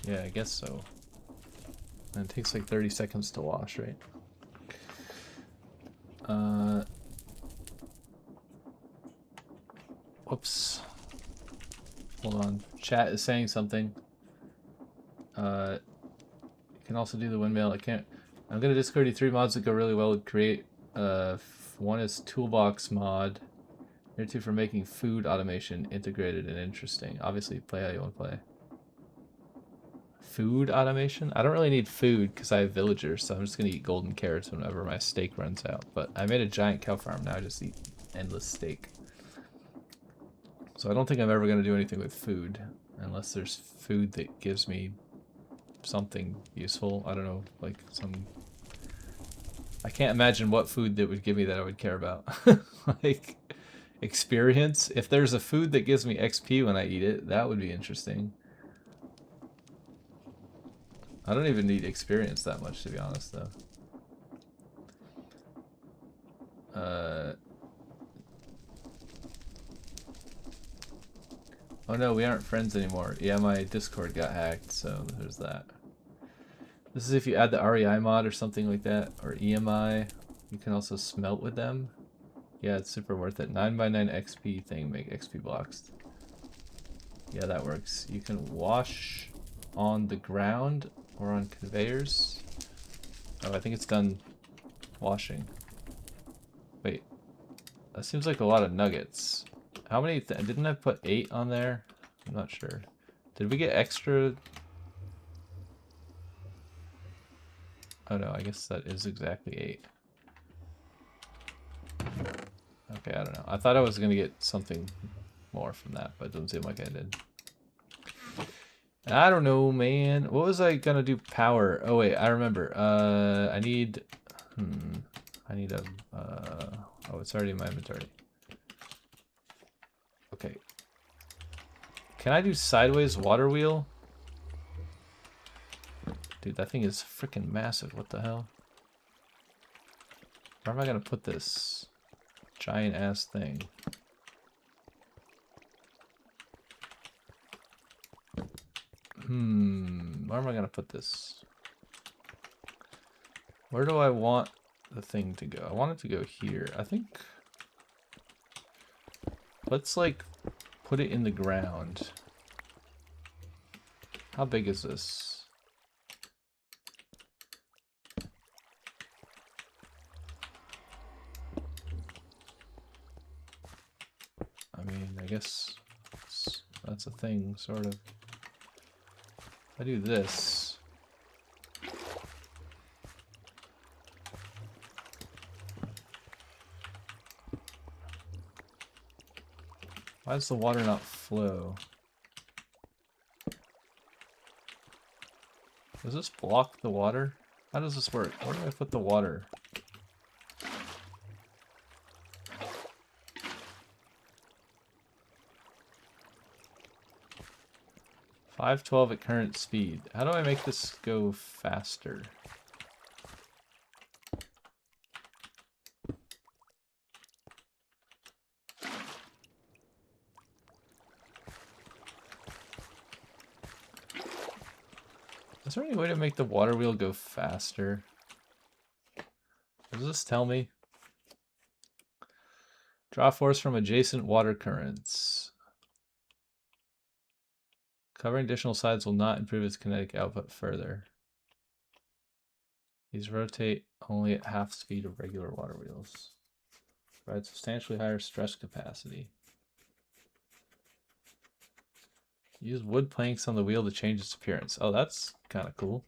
Yeah, I guess so. And it takes like 30 seconds to wash, right? Whoops. Hold on. Chat is saying something. You can also do the windmill. I'm gonna Discord you 3 mods that go really well with create. One is toolbox mod. Here 2 for making food automation integrated and interesting. Obviously, play how you want to play. Food automation? I don't really need food because I have villagers, so I'm just gonna eat golden carrots whenever my steak runs out. But I made a giant cow farm, now I just eat endless steak. So I don't think I'm ever gonna do anything with food, unless there's food that gives me something useful. I don't know, like some... I can't imagine what food that would give me that I would care about. Like, experience? If there's a food that gives me XP when I eat it, that would be interesting. I don't even need experience that much, to be honest, though. Oh no, we aren't friends anymore. Yeah, my Discord got hacked, so there's that. This is if you add the REI mod or something like that, or EMI. You can also smelt with them. Yeah, it's super worth it. 9x9 XP thing, make XP blocks. Yeah, that works. You can wash on the ground or on conveyors. Oh, I think it's done washing. Wait, that seems like a lot of nuggets. How many? Didn't I put 8 on there? I'm not sure. Did we get extra? Oh no, I guess that is exactly 8. Okay, I don't know. I thought I was gonna get something more from that, but it doesn't seem like I did. I don't know, man. What was I gonna do? Power. Oh wait, I remember. I need. I need a. Oh, it's already in my inventory. Okay. Can I do sideways water wheel? Dude, that thing is freaking massive. What the hell? Where am I gonna put this giant ass thing? Where am I gonna put this? Where do I want the thing to go? I want it to go here. I think. Let's like put it in the ground. How big is this? I mean, I guess that's a thing, sort of. If I do this. Why does the water not flow? Does this block the water? How does this work? Where do I put the water? $512 at current speed. How do I make this go faster? Is there any way to make the water wheel go faster? Does this tell me? Draw force from adjacent water currents. Covering additional sides will not improve its kinetic output further. These rotate only at half speed of regular water wheels. Provide substantially higher stress capacity. Use wood planks on the wheel to change its appearance. Oh, that's kind of cool.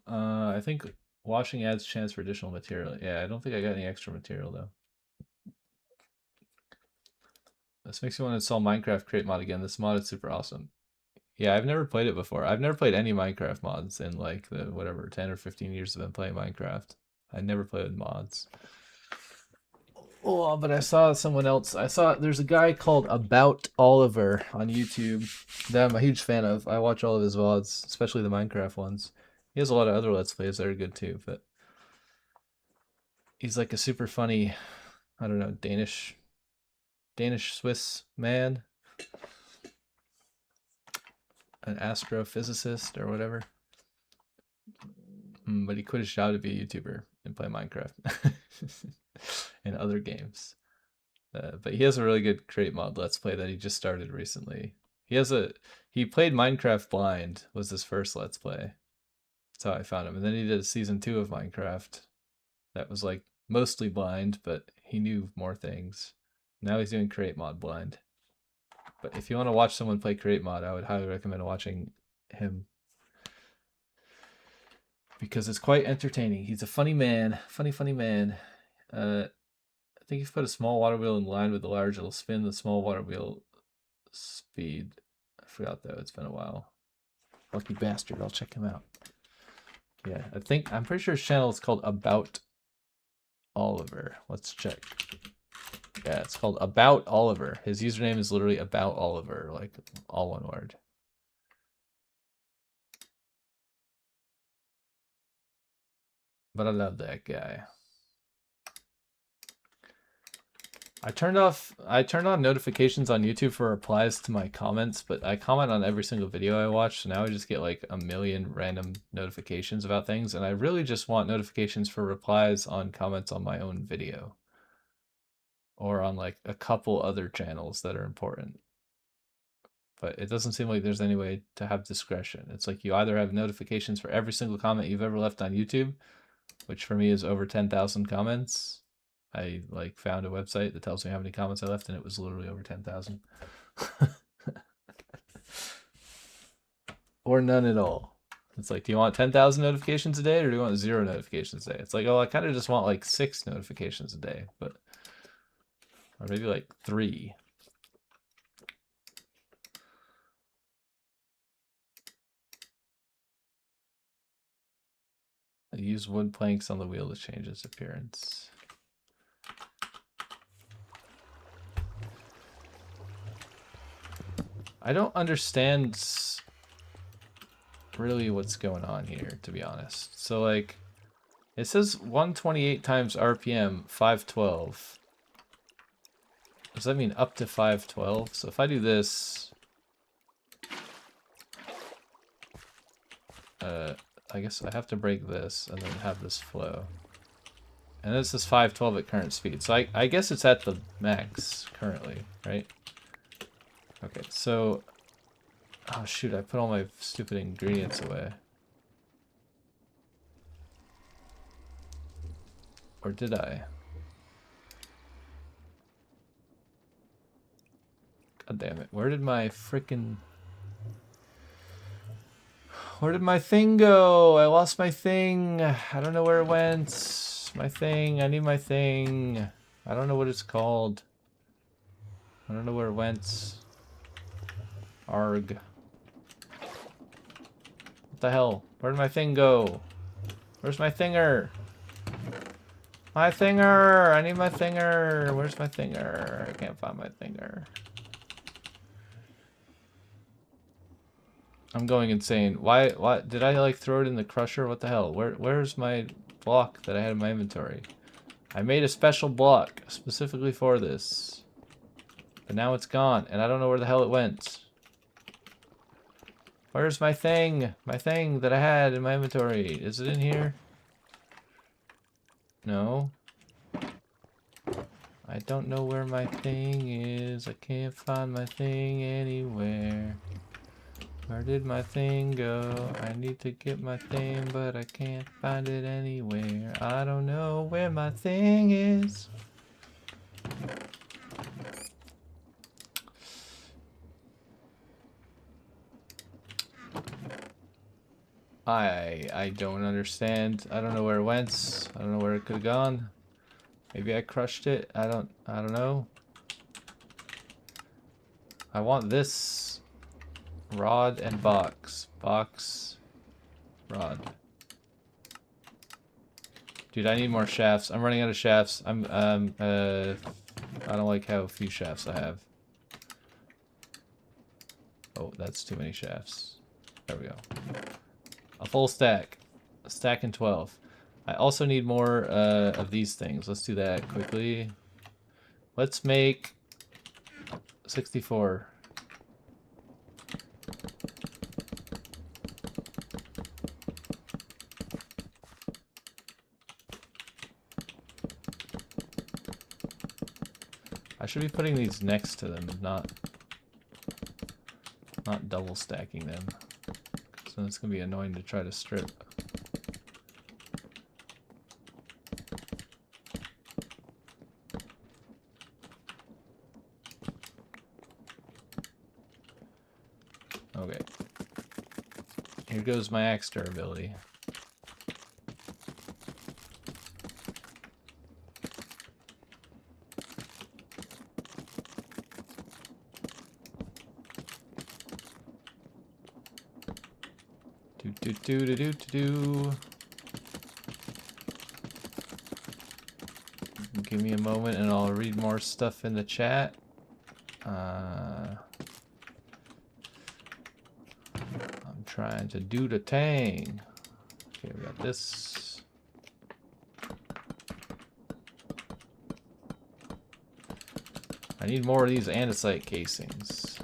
I think washing adds chance for additional material. Yeah, I don't think I got any extra material though. This makes me want to install Minecraft Create Mod again. This mod is super awesome. Yeah, I've never played it before. I've never played any Minecraft mods in like the whatever 10 or 15 years I've been playing Minecraft. I never played with mods. Oh, but I saw someone else. I saw there's a guy called About Oliver on YouTube that I'm a huge fan of. I watch all of his VODs, especially the Minecraft ones. He has a lot of other Let's Plays that are good too, but he's like a super funny, I don't know, Danish Swiss man, an astrophysicist or whatever. But he quit his job to be a YouTuber and play Minecraft and other games. But he has a really good Create Mod Let's Play that he just started recently. He played Minecraft blind, was his first Let's Play. That's how I found him. And then he did a season 2 of Minecraft that was like mostly blind, but he knew more things. Now he's doing Create Mod blind. But if you want to watch someone play Create Mod, I would highly recommend watching him. Because it's quite entertaining. He's a funny man. Funny man. I think if you put a small water wheel in line with the large, it'll spin the small water wheel speed. I forgot though, it's been a while. Lucky bastard, I'll check him out. Yeah, I'm pretty sure his channel is called About Oliver. Let's check. Yeah, it's called About Oliver. His username is literally About Oliver, like all one word. But I love that guy. I turned on notifications on YouTube for replies to my comments, but I comment on every single video I watch, so now I just get like a million random notifications about things, and I really just want notifications for replies on comments on my own video. Or on like a couple other channels that are important. But it doesn't seem like there's any way to have discretion. It's like you either have notifications for every single comment you've ever left on YouTube, which for me is over 10,000 comments. I like found a website that tells me how many comments I left, and it was literally over 10,000. Or none at all. It's like, do you want 10,000 notifications a day, or do you want 0 notifications a day? It's like, oh, I kind of just want like 6 notifications a day, but or maybe like 3. I use wood planks on the wheel to change its appearance. I don't understand really what's going on here, to be honest. So like, it says 128 times RPM, 512. Does that mean up to 512? So if I do this, I guess I have to break this and then have this flow. And this is 512 at current speed. So I guess it's at the max currently, right? Okay, so... Oh shoot, I put all my stupid ingredients away. Or did I? God damn it. Where did my frickin'... Where did my thing go? I lost my thing. I don't know where it went. My thing. I need my thing. I don't know what it's called. I don't know where it went. Arg. What the hell? Where did my thing go? Where's my thinger? My thinger! I need my thinger! Where's my thinger? I can't find my thinger. I'm going insane. Why did I like throw it in the crusher? What the hell? Where's my block that I had in my inventory? I made a special block specifically for this. But now it's gone and I don't know where the hell it went. Where's my thing? My thing that I had in my inventory. Is it in here? No. I don't know where my thing is. I can't find my thing anywhere. Where did my thing go? I need to get my thing, but I can't find it anywhere. I don't know where my thing is. I don't understand. I don't know where it went. I don't know where it could have gone. Maybe I crushed it. I don't know. I want this rod and box. Box, rod. Dude, I need more shafts. I'm running out of shafts. I don't like how few shafts I have. Oh, that's too many shafts. There we go. A full stack. A stack and 12. I also need more of these things. Let's do that quickly. Let's make 64. I should be putting these next to them, not double stacking them. So it's gonna be annoying to try to strip. Okay. Here goes my axe durability. Do. Give me a moment and I'll read more stuff in the chat. I'm trying to do the thing. Okay, we got this. I need more of these andesite casings.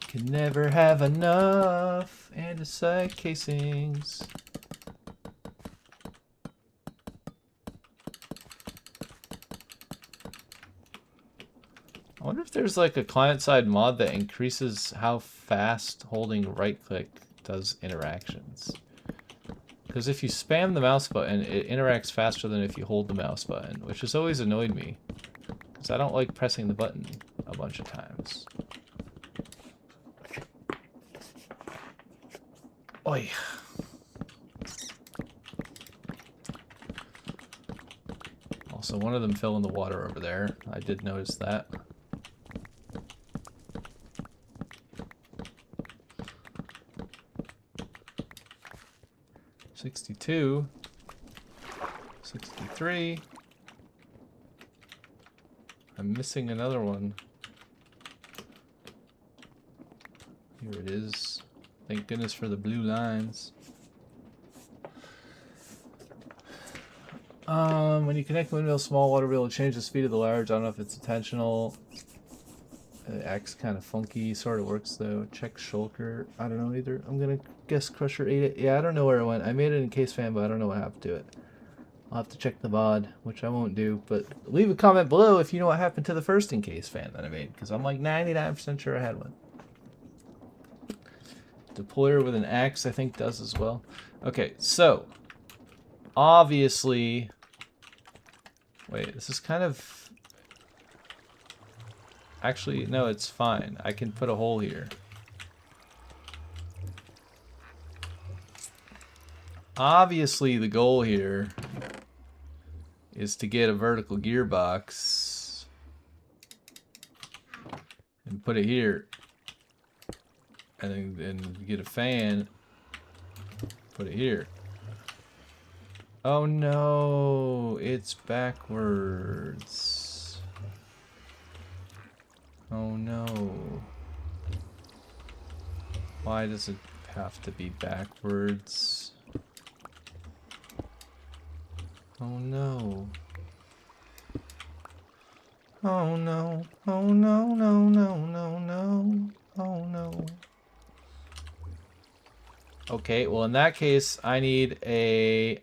Can never have enough andesite casings. I wonder if there's like a client-side mod that increases how fast holding right-click does interactions. Because if you spam the mouse button, it interacts faster than if you hold the mouse button, which has always annoyed me. Because I don't like pressing the button a bunch of times. Oi. Also, one of them fell in the water over there. I did notice that. $62, $63. I'm missing another one. Here it is. Thank goodness for the blue lines. When you connect the windmill small water wheel, it changes the speed of the large. I don't know if it's intentional. It acts kind of funky. Sort of works though. Check shulker. I don't know either. I'm gonna guess Crusher ate it. Yeah, I don't know where it went. I made it in Case Fan, but I don't know what happened to it. I'll have to check the VOD, which I won't do. But leave a comment below if you know what happened to the first in Case Fan that I made, because I'm like 99% sure I had one. Deployer with an axe, I think, does as well. Okay, so obviously, wait, this is kind of, actually, no, it's fine. I can put a hole here. Obviously, the goal here is to get a vertical gearbox and put it here. And then get a fan, put it here. Oh no, it's backwards. Oh no. Why does it have to be backwards? Oh no. Oh no. Oh no, no, no, no, no. Oh no. Okay, well in that case, I need a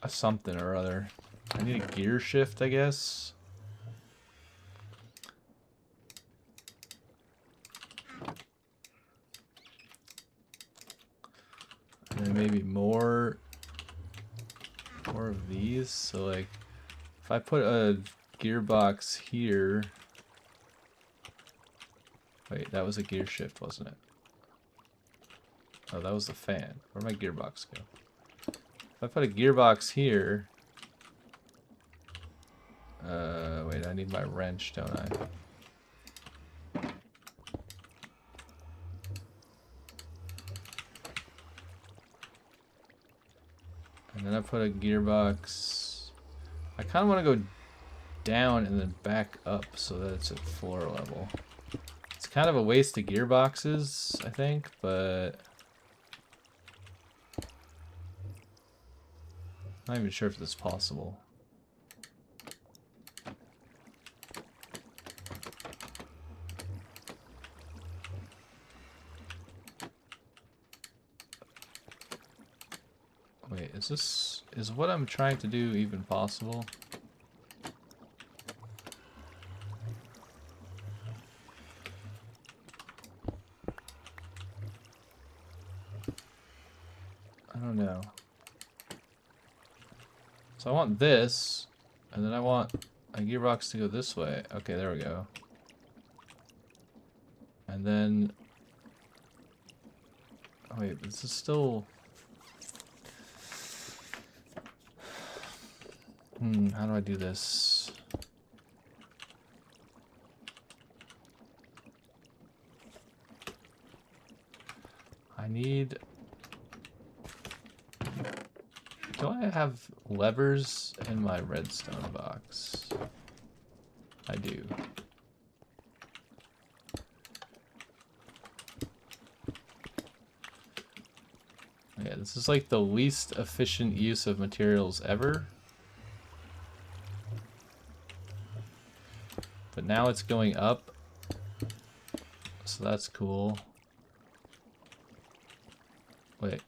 something or other. I need a gear shift, I guess. And then maybe more of these. So like, if I put a gearbox here. Wait, that was a gear shift, wasn't it? Oh, that was the fan. Where'd my gearbox go? If I put a gearbox here... wait, I need my wrench, don't I? And then I put a gearbox... I kind of want to go down and then back up so that it's at floor level. It's kind of a waste of gearboxes, I think, but... I'm not even sure if this is possible. Wait, is what I'm trying to do even possible? I don't know. So I want this, and then I want a gearbox to go this way. Okay, there we go. And then... oh, wait, this is still... how do I do this? I need... do I have levers in my redstone box? I do. This is like the least efficient use of materials ever. But now it's going up. So that's cool. Wait.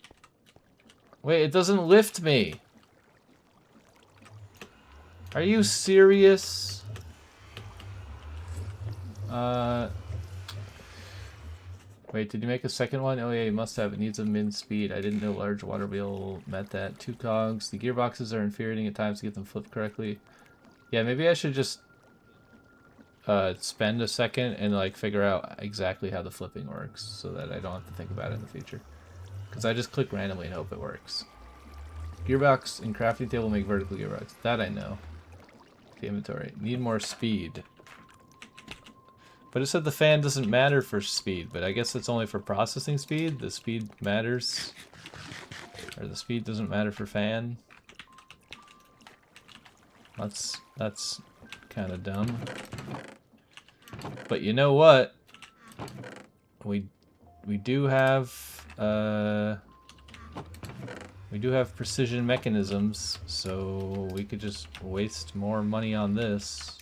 Wait, it doesn't lift me. Are you serious? Wait, did you make a second one? Oh yeah, you must have. It needs a min speed. I didn't know large water wheel met that. 2 cogs. The gearboxes are infuriating at times to get them flipped correctly. Yeah, maybe I should just spend a second and like figure out exactly how the flipping works so that I don't have to think about it in the future. Because I just click randomly and hope it works. Gearbox and crafting table make vertical gearbox. That I know. The inventory. Need more speed. But it said the fan doesn't matter for speed, but I guess it's only for processing speed. The speed matters. Or the speed doesn't matter for fan. That's kind of dumb. But you know what? We do have precision mechanisms, so we could just waste more money on this.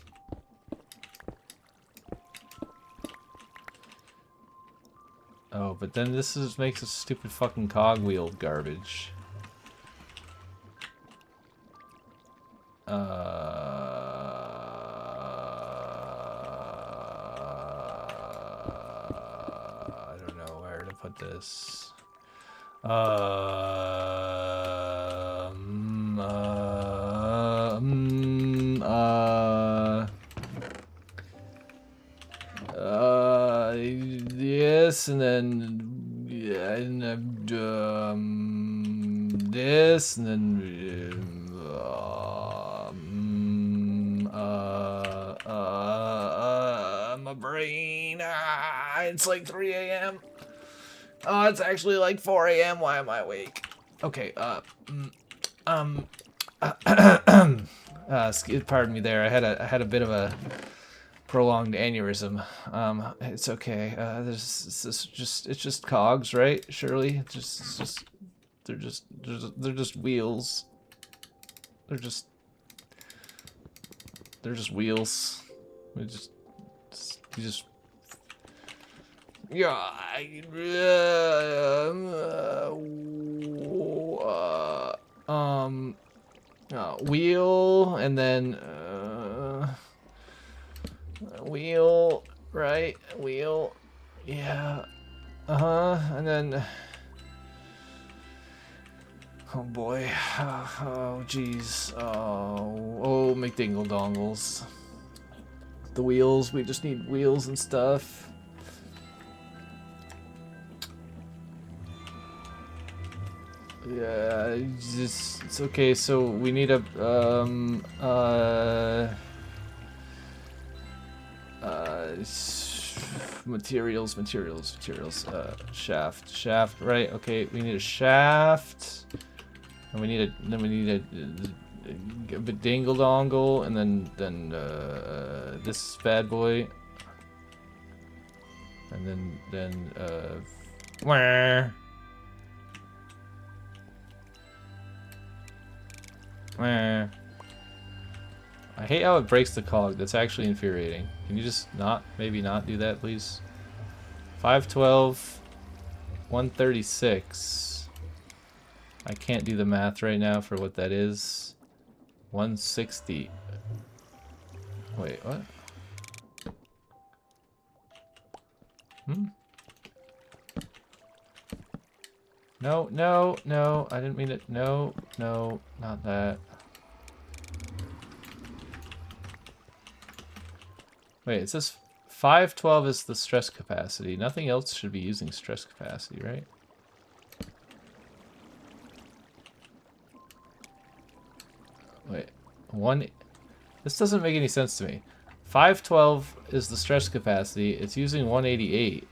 Oh, but then this makes a stupid fucking cogwheel garbage. I don't know where to put this. This and then this and then my brain. It's like 3 a.m. Oh, it's actually like 4 a.m. Why am I awake? Okay. Pardon me there. I had a bit of a prolonged aneurysm. It's okay. It's just cogs, right? Surely, they're just wheels. They're just wheels. You just yeah. Wheel and then wheel, right? Wheel, yeah. And then oh boy. Oh jeez. Oh McDingle dongles. The wheels. We just need wheels and stuff. Yeah, it's okay. So we need a materials. Shaft. Right. Okay. We need a shaft, and we need a dingle dongle, and then this bad boy, and then where. I hate how it breaks the cog. That's actually infuriating. Can you just maybe not do that, please? 512, 136. I can't do the math right now for what that is. 160. Wait, what? No. I didn't mean it. No, not that. Wait, it says 512 is the stress capacity. Nothing else should be using stress capacity, right? Wait, this doesn't make any sense to me. 512 is the stress capacity. It's using 188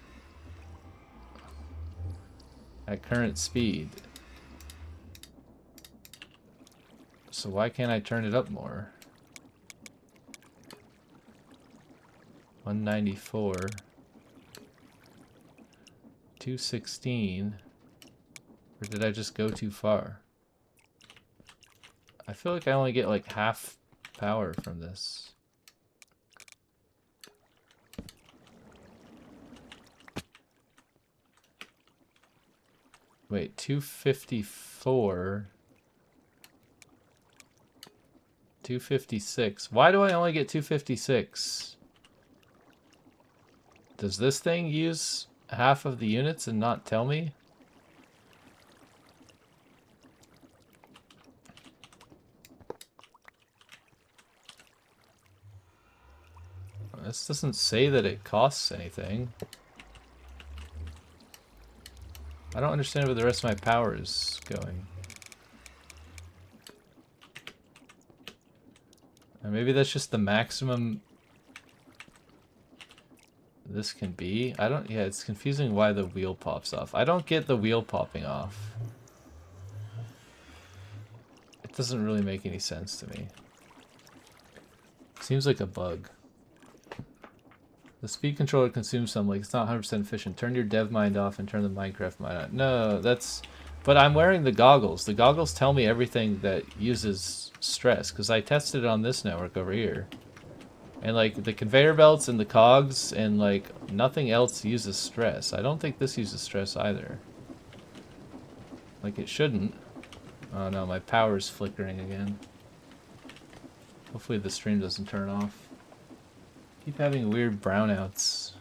at current speed. So why can't I turn it up more? 194. 216. Or did I just go too far? I feel like I only get like half power from this. Wait, 254. 256. Why do I only get 256? Does this thing use half of the units and not tell me? This doesn't say that it costs anything. I don't understand where the rest of my power is going. Or maybe that's just the maximum this can be. I don't, yeah, it's confusing why the wheel pops off. I don't get the wheel popping off. It doesn't really make any sense to me. Seems like a bug. The speed controller consumes some, like it's not 100% efficient. Turn your dev mind off and turn the Minecraft mind on. No, that's... But I'm wearing the goggles. The goggles tell me everything that uses stress, because I tested it on this network over here. And like the conveyor belts and the cogs and like nothing else uses stress. I don't think this uses stress either. Like it shouldn't. Oh no, my power's flickering again. Hopefully the stream doesn't turn off. Keep having weird brownouts.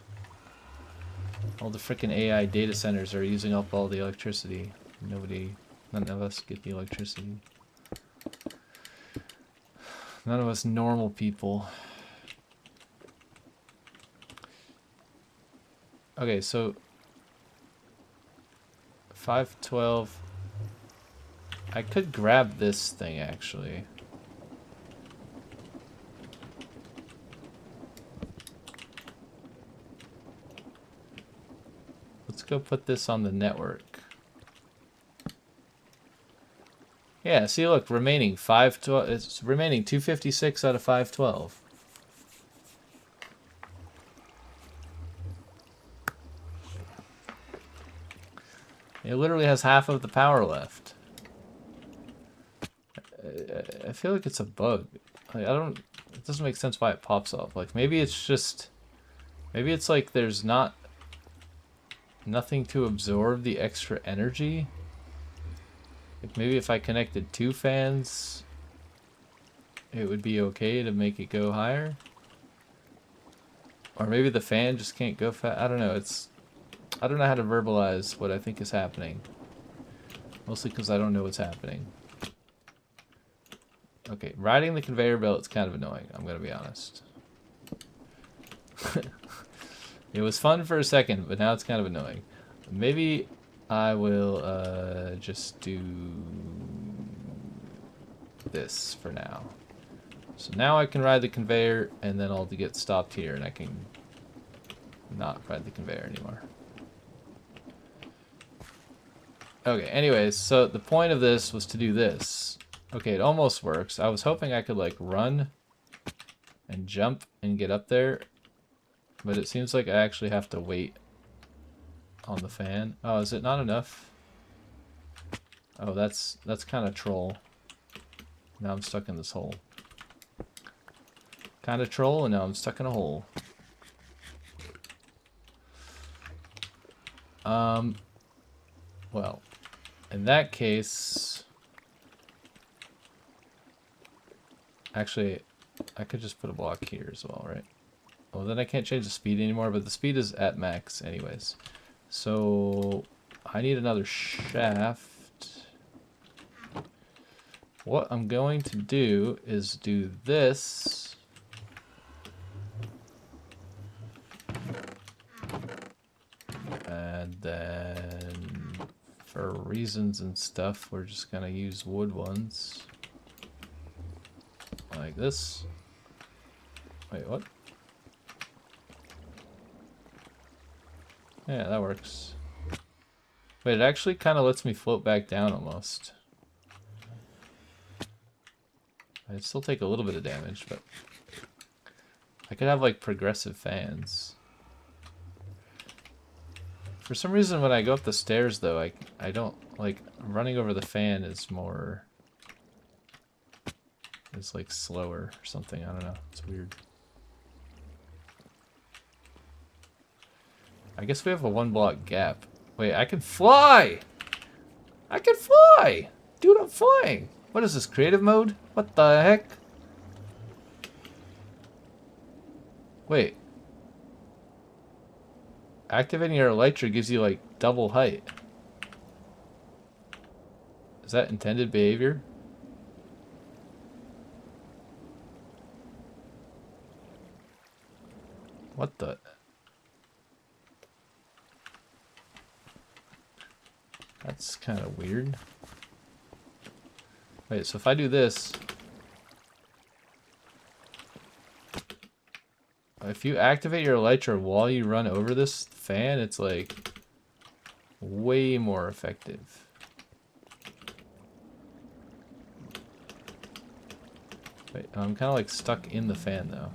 All the frickin' AI data centers are using up all the electricity. None of us get the electricity. None of us normal people. Okay, so 512. I could grab this thing actually. Let's go put this on the network. Yeah, see, look, remaining 512. It's remaining 256 out of 512. It literally has half of the power left. I feel like it's a bug. Like, I don't. It doesn't make sense why it pops off. Like maybe it's just. Maybe it's like there's nothing to absorb the extra energy. Like maybe if I connected 2 fans, it would be okay to make it go higher. Or maybe the fan just can't go fast. I don't know. I don't know how to verbalize what I think is happening. Mostly because I don't know what's happening. Okay, riding the conveyor belt is kind of annoying, I'm gonna be honest. It was fun for a second, but now it's kind of annoying. Maybe I will just do this for now. So now I can ride the conveyor, and then I'll get stopped here, and I can not ride the conveyor anymore. Okay, anyways, so the point of this was to do this. Okay, it almost works. I was hoping I could, like, run and jump and get up there, but it seems like I actually have to wait on the fan. Oh, is it not enough? Oh, that's kind of troll. Now I'm stuck in this hole. Kind of troll, and now I'm stuck in a hole. Well, in that case... Actually, I could just put a block here as well, right? Oh, then I can't change the speed anymore, but the speed is at max anyways. So, I need another shaft. What I'm going to do is do this. And then, for reasons and stuff, we're just gonna use wood ones. Like this. Wait, what? Yeah, that works. Wait, it actually kind of lets me float back down almost. I'd still take a little bit of damage, but I could have like progressive fans. For some reason, when I go up the stairs, though, I don't like running over the fan is more. It's like slower or something. I don't know. It's weird. I guess we have a 1 block gap. Wait, I can fly! I can fly! Dude, I'm flying! What is this, creative mode? What the heck? Wait. Activating your elytra gives you, like, double height. Is that intended behavior? What the... That's kind of weird. Wait, so if I do this... If you activate your elytra while you run over this fan, it's like... way more effective. Wait, I'm kind of like stuck in the fan though.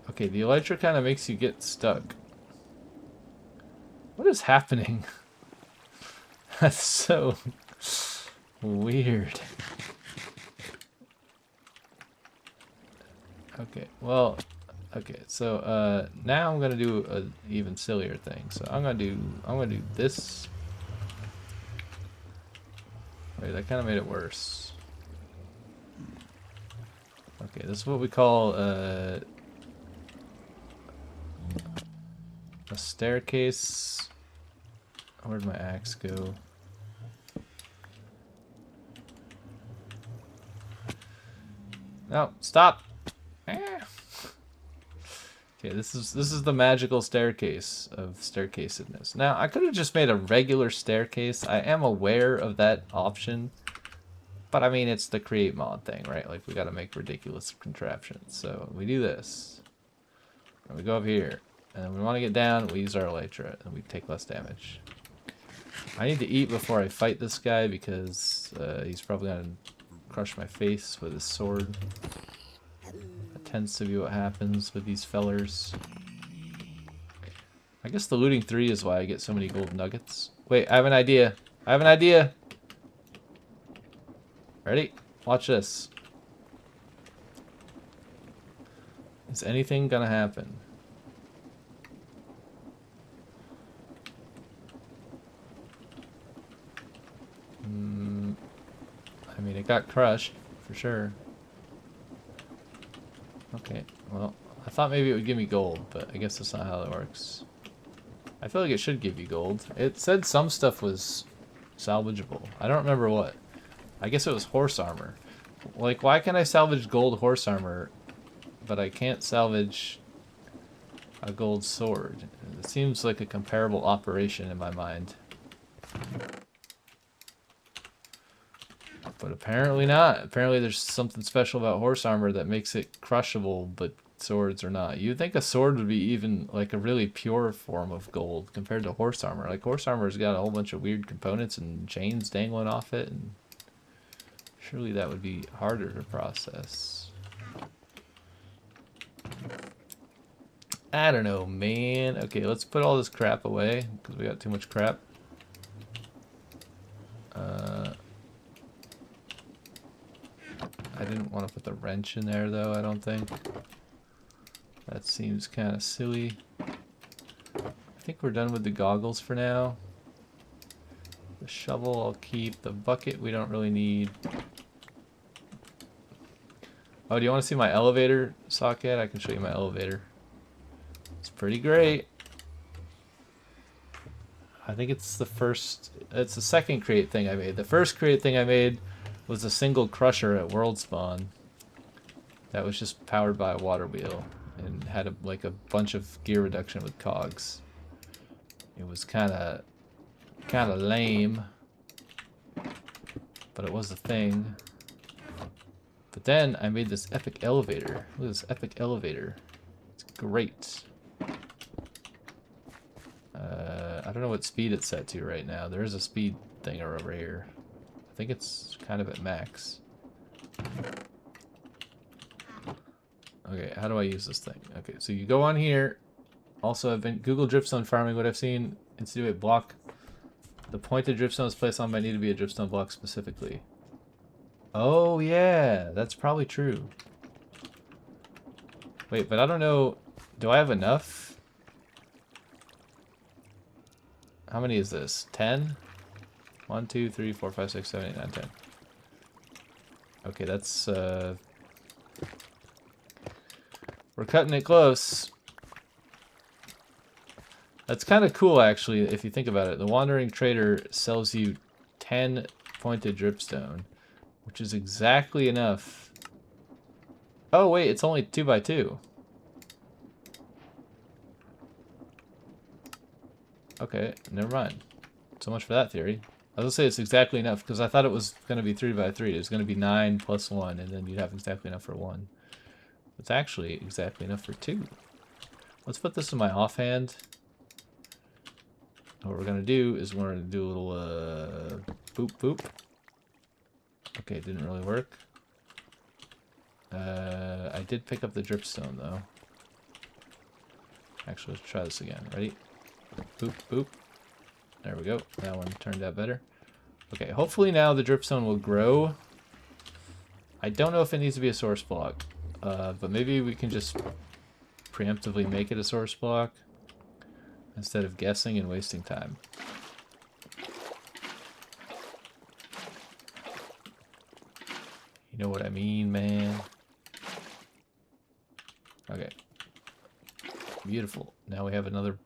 Okay, the elytra kind of makes you get stuck. What is happening? That's so weird. Okay, well, okay, so now I'm gonna do an even sillier thing. So I'm gonna do this. Wait, that kind of made it worse. Okay, this is what we call a staircase. Where'd my axe go? No, stop. Okay, this is the magical staircase of staircasedness. Now, I could have just made a regular staircase. I am aware of that option. But I mean, it's the create mod thing, right? Like, we gotta make ridiculous contraptions. So, we do this. And we go up here. And we want to get down, we use our elytra, and we take less damage. I need to eat before I fight this guy, because he's probably gonna crush my face with his sword. That tends to be what happens with these fellers. I guess the looting 3 is why I get so many gold nuggets. Wait, I have an idea. I have an idea! Ready? Watch this. Is anything gonna happen? I mean, it got crushed, for sure. Okay, well, I thought maybe it would give me gold, but I guess that's not how that works. I feel like it should give you gold. It said some stuff was salvageable. I don't remember what. I guess it was horse armor. Like, why can I salvage gold horse armor, but I can't salvage a gold sword? It seems like a comparable operation in my mind. But apparently not. Apparently there's something special about horse armor that makes it crushable, but swords are not. You'd think a sword would be even like a really pure form of gold compared to horse armor. Like, horse armor's got a whole bunch of weird components and chains dangling off it, and surely that would be harder to process. I don't know, man. Okay, let's put all this crap away, because we got too much crap. I didn't want to put the wrench in there, though, I don't think. That seems kind of silly. I think we're done with the goggles for now. The shovel I'll keep. The bucket we don't really need. Oh, do you want to see my elevator socket? I can show you my elevator. It's pretty great. I think it's the first... It's the second create thing I made. The first create thing I made was a single crusher at world spawn that was just powered by a water wheel and had like a bunch of gear reduction with cogs. It was kind of lame, but it was a thing. But then I made this epic elevator. Look at this epic elevator. It's great. I don't know what speed it's set to right now. There is a speed thing over here. I think it's kind of at max. Okay, how do I use this thing? Okay, so you go on here, Also, I've been Google dripstone farming. What I've seen is to do a block. The point the dripstone is placed on might need to be a dripstone block specifically. Oh yeah, that's probably true. Wait, but I don't know. Do I have enough? How many is this? 10? 1, 2, 3, 4, 5, 6, 7, 8, 9, 10. Okay, that's we're cutting it close. That's kind of cool, actually, if you think about it. The Wandering Trader sells you 10 pointed dripstone, which is exactly enough. Oh, wait, it's only 2 by 2. Okay, never mind. So much for that theory. I was gonna say it's exactly enough, because I thought it was going to be 3 by 3. It was going to be 9 plus 1, and then you'd have exactly enough for 1. It's actually exactly enough for 2. Let's put this in my offhand. What we're going to do is we're going to do a little boop boop. Okay, it didn't really work. I did pick up the dripstone though. Actually, let's try this again. Ready? Boop boop. There we go. That one turned out better. Okay, hopefully now the dripstone will grow. I don't know if it needs to be a source block, but maybe we can just preemptively make it a source block instead of guessing and wasting time. You know what I mean, man? Okay. Beautiful. Now we have another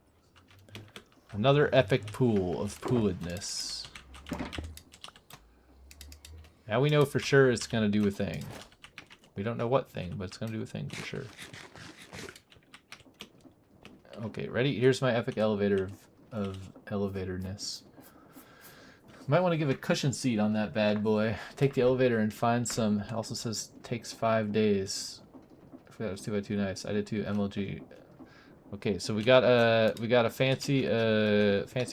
epic pool of pooledness. Now we know for sure it's going to do a thing. We don't know what thing, but it's going to do a thing for sure. Okay, ready? Here's my epic elevator of elevatorness. Might want to give a cushion seat on that bad boy. Take the elevator and find some. It also says takes 5 days. I forgot it was 2 by 2 nice. I did 2 MLG. Okay, so we got a fancy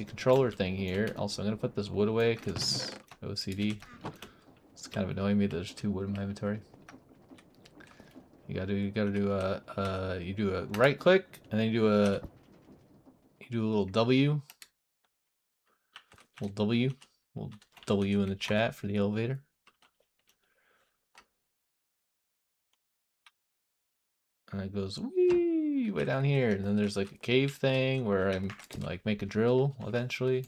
controller thing here. Also, I'm gonna put this wood away because OCD. It's kind of annoying me that there's 2 wood in my inventory. You do a right click and then you do a little W. Little W in the chat for the elevator. And it goes wee way down here. And then there's like a cave thing where I can like make a drill eventually.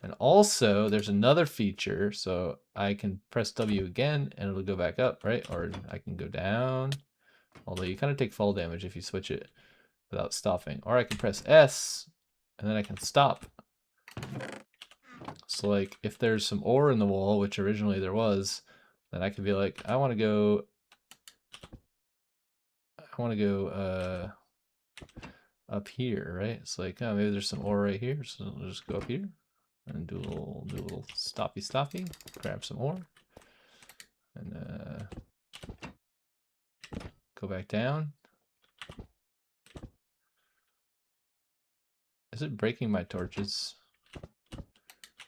And also there's another feature, so I can press W again and it'll go back up, right? Or I can go down. Although you kind of take fall damage if you switch it without stopping. Or I can press S and then I can stop. So like if there's some ore in the wall, which originally there was, then I could be like, I want to go up here, right? It's like, oh, maybe there's some ore right here, so we'll just go up here and do a little stoppy, grab some ore, and go back down. Is it breaking my torches? I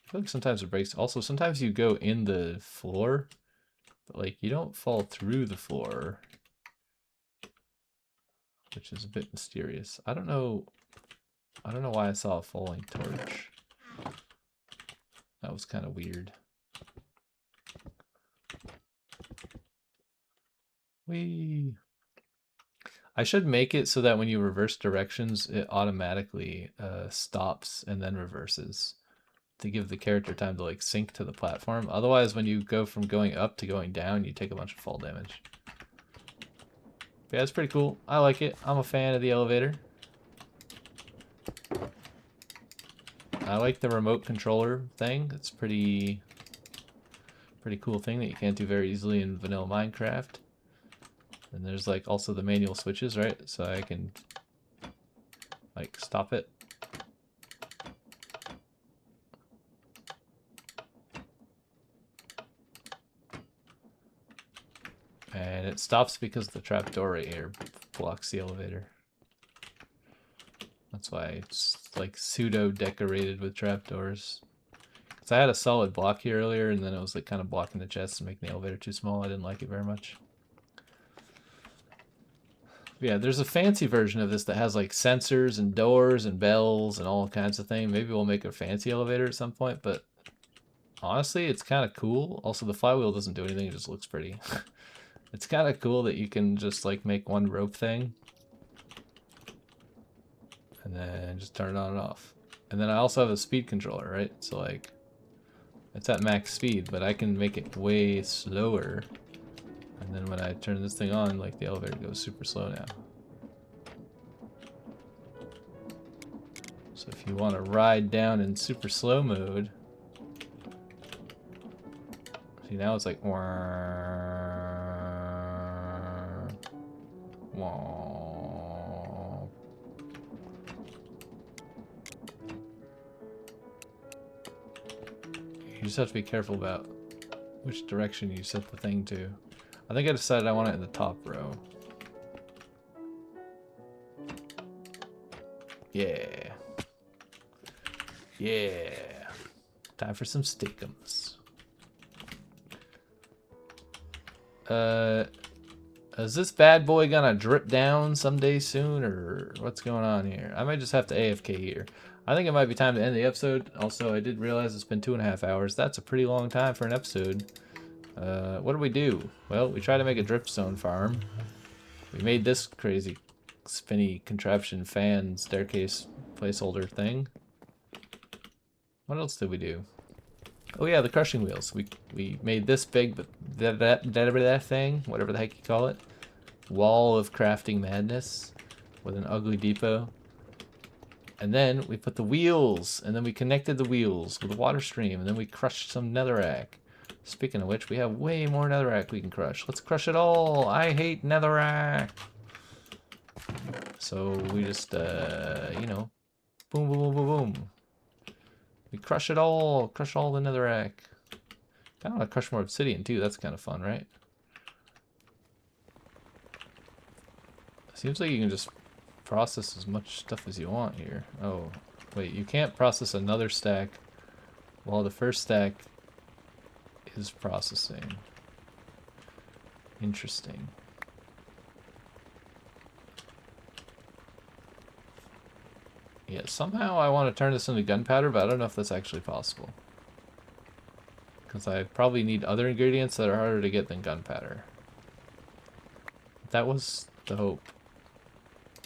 feel like sometimes it breaks. Also, sometimes you go in the floor, but like you don't fall through the floor, which is a bit mysterious. I don't know why I saw a falling torch. That was kind of weird. Whee! I should make it so that when you reverse directions, it automatically stops and then reverses to give the character time to like sync to the platform. Otherwise, when you go from going up to going down, you take a bunch of fall damage. But yeah, it's pretty cool. I like it. I'm a fan of the elevator. I like the remote controller thing. It's pretty cool thing that you can't do very easily in vanilla Minecraft. And there's like also the manual switches, right? So I can like stop it. And it stops because the trapdoor right here blocks the elevator. That's why it's like pseudo decorated with trapdoors. Because I had a solid block here earlier and then it was like kind of blocking the chest and making the elevator too small. I didn't like it very much. Yeah, there's a fancy version of this that has like sensors and doors and bells and all kinds of things. Maybe we'll make a fancy elevator at some point, but honestly, it's kind of cool. Also, the flywheel doesn't do anything, it just looks pretty. It's kind of cool that you can just like make one rope thing and then just turn it on and off. And then I also have a speed controller, right? So like, it's at max speed, but I can make it way slower. And then when I turn this thing on, like the elevator goes super slow now. So if you want to ride down in super slow mode, see now it's like wah, wah. You just have to be careful about which direction you set the thing to. I think I decided I want it in the top row. Yeah. Yeah. Time for some steakums. Is this bad boy gonna drip down someday soon, or what's going on here? I might just have to AFK here. I think it might be time to end the episode. Also, I did realize it's been 2.5 hours. That's a pretty long time for an episode. What do we do? Well, we try to make a dripstone farm. We made this crazy spinny contraption fan staircase placeholder thing. What else did we do? Oh yeah, the crushing wheels. We made this big, but that thing, whatever the heck you call it, wall of crafting madness with an ugly depot. And then we put the wheels, and then we connected the wheels with a water stream, and then we crushed some netherrack. Speaking of which, we have way more netherrack we can crush. Let's crush it all. I hate netherrack. So we just, you know, boom, boom, boom, boom, boom. We crush it all. Crush all the netherrack. I want to crush more obsidian too. That's kind of fun, right? Seems like you can just process as much stuff as you want here. Oh, wait, you can't process another stack while the first stack is processing. Interesting. Yeah, somehow I want to turn this into gunpowder, but I don't know if that's actually possible. Because I probably need other ingredients that are harder to get than gunpowder. That was the hope.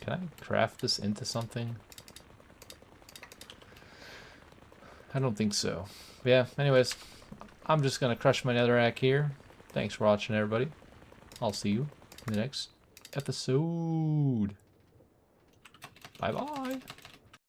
Can I craft this into something? I don't think so. But yeah, anyways, I'm just going to crush my netherrack here. Thanks for watching, everybody. I'll see you in the next episode. Bye-bye.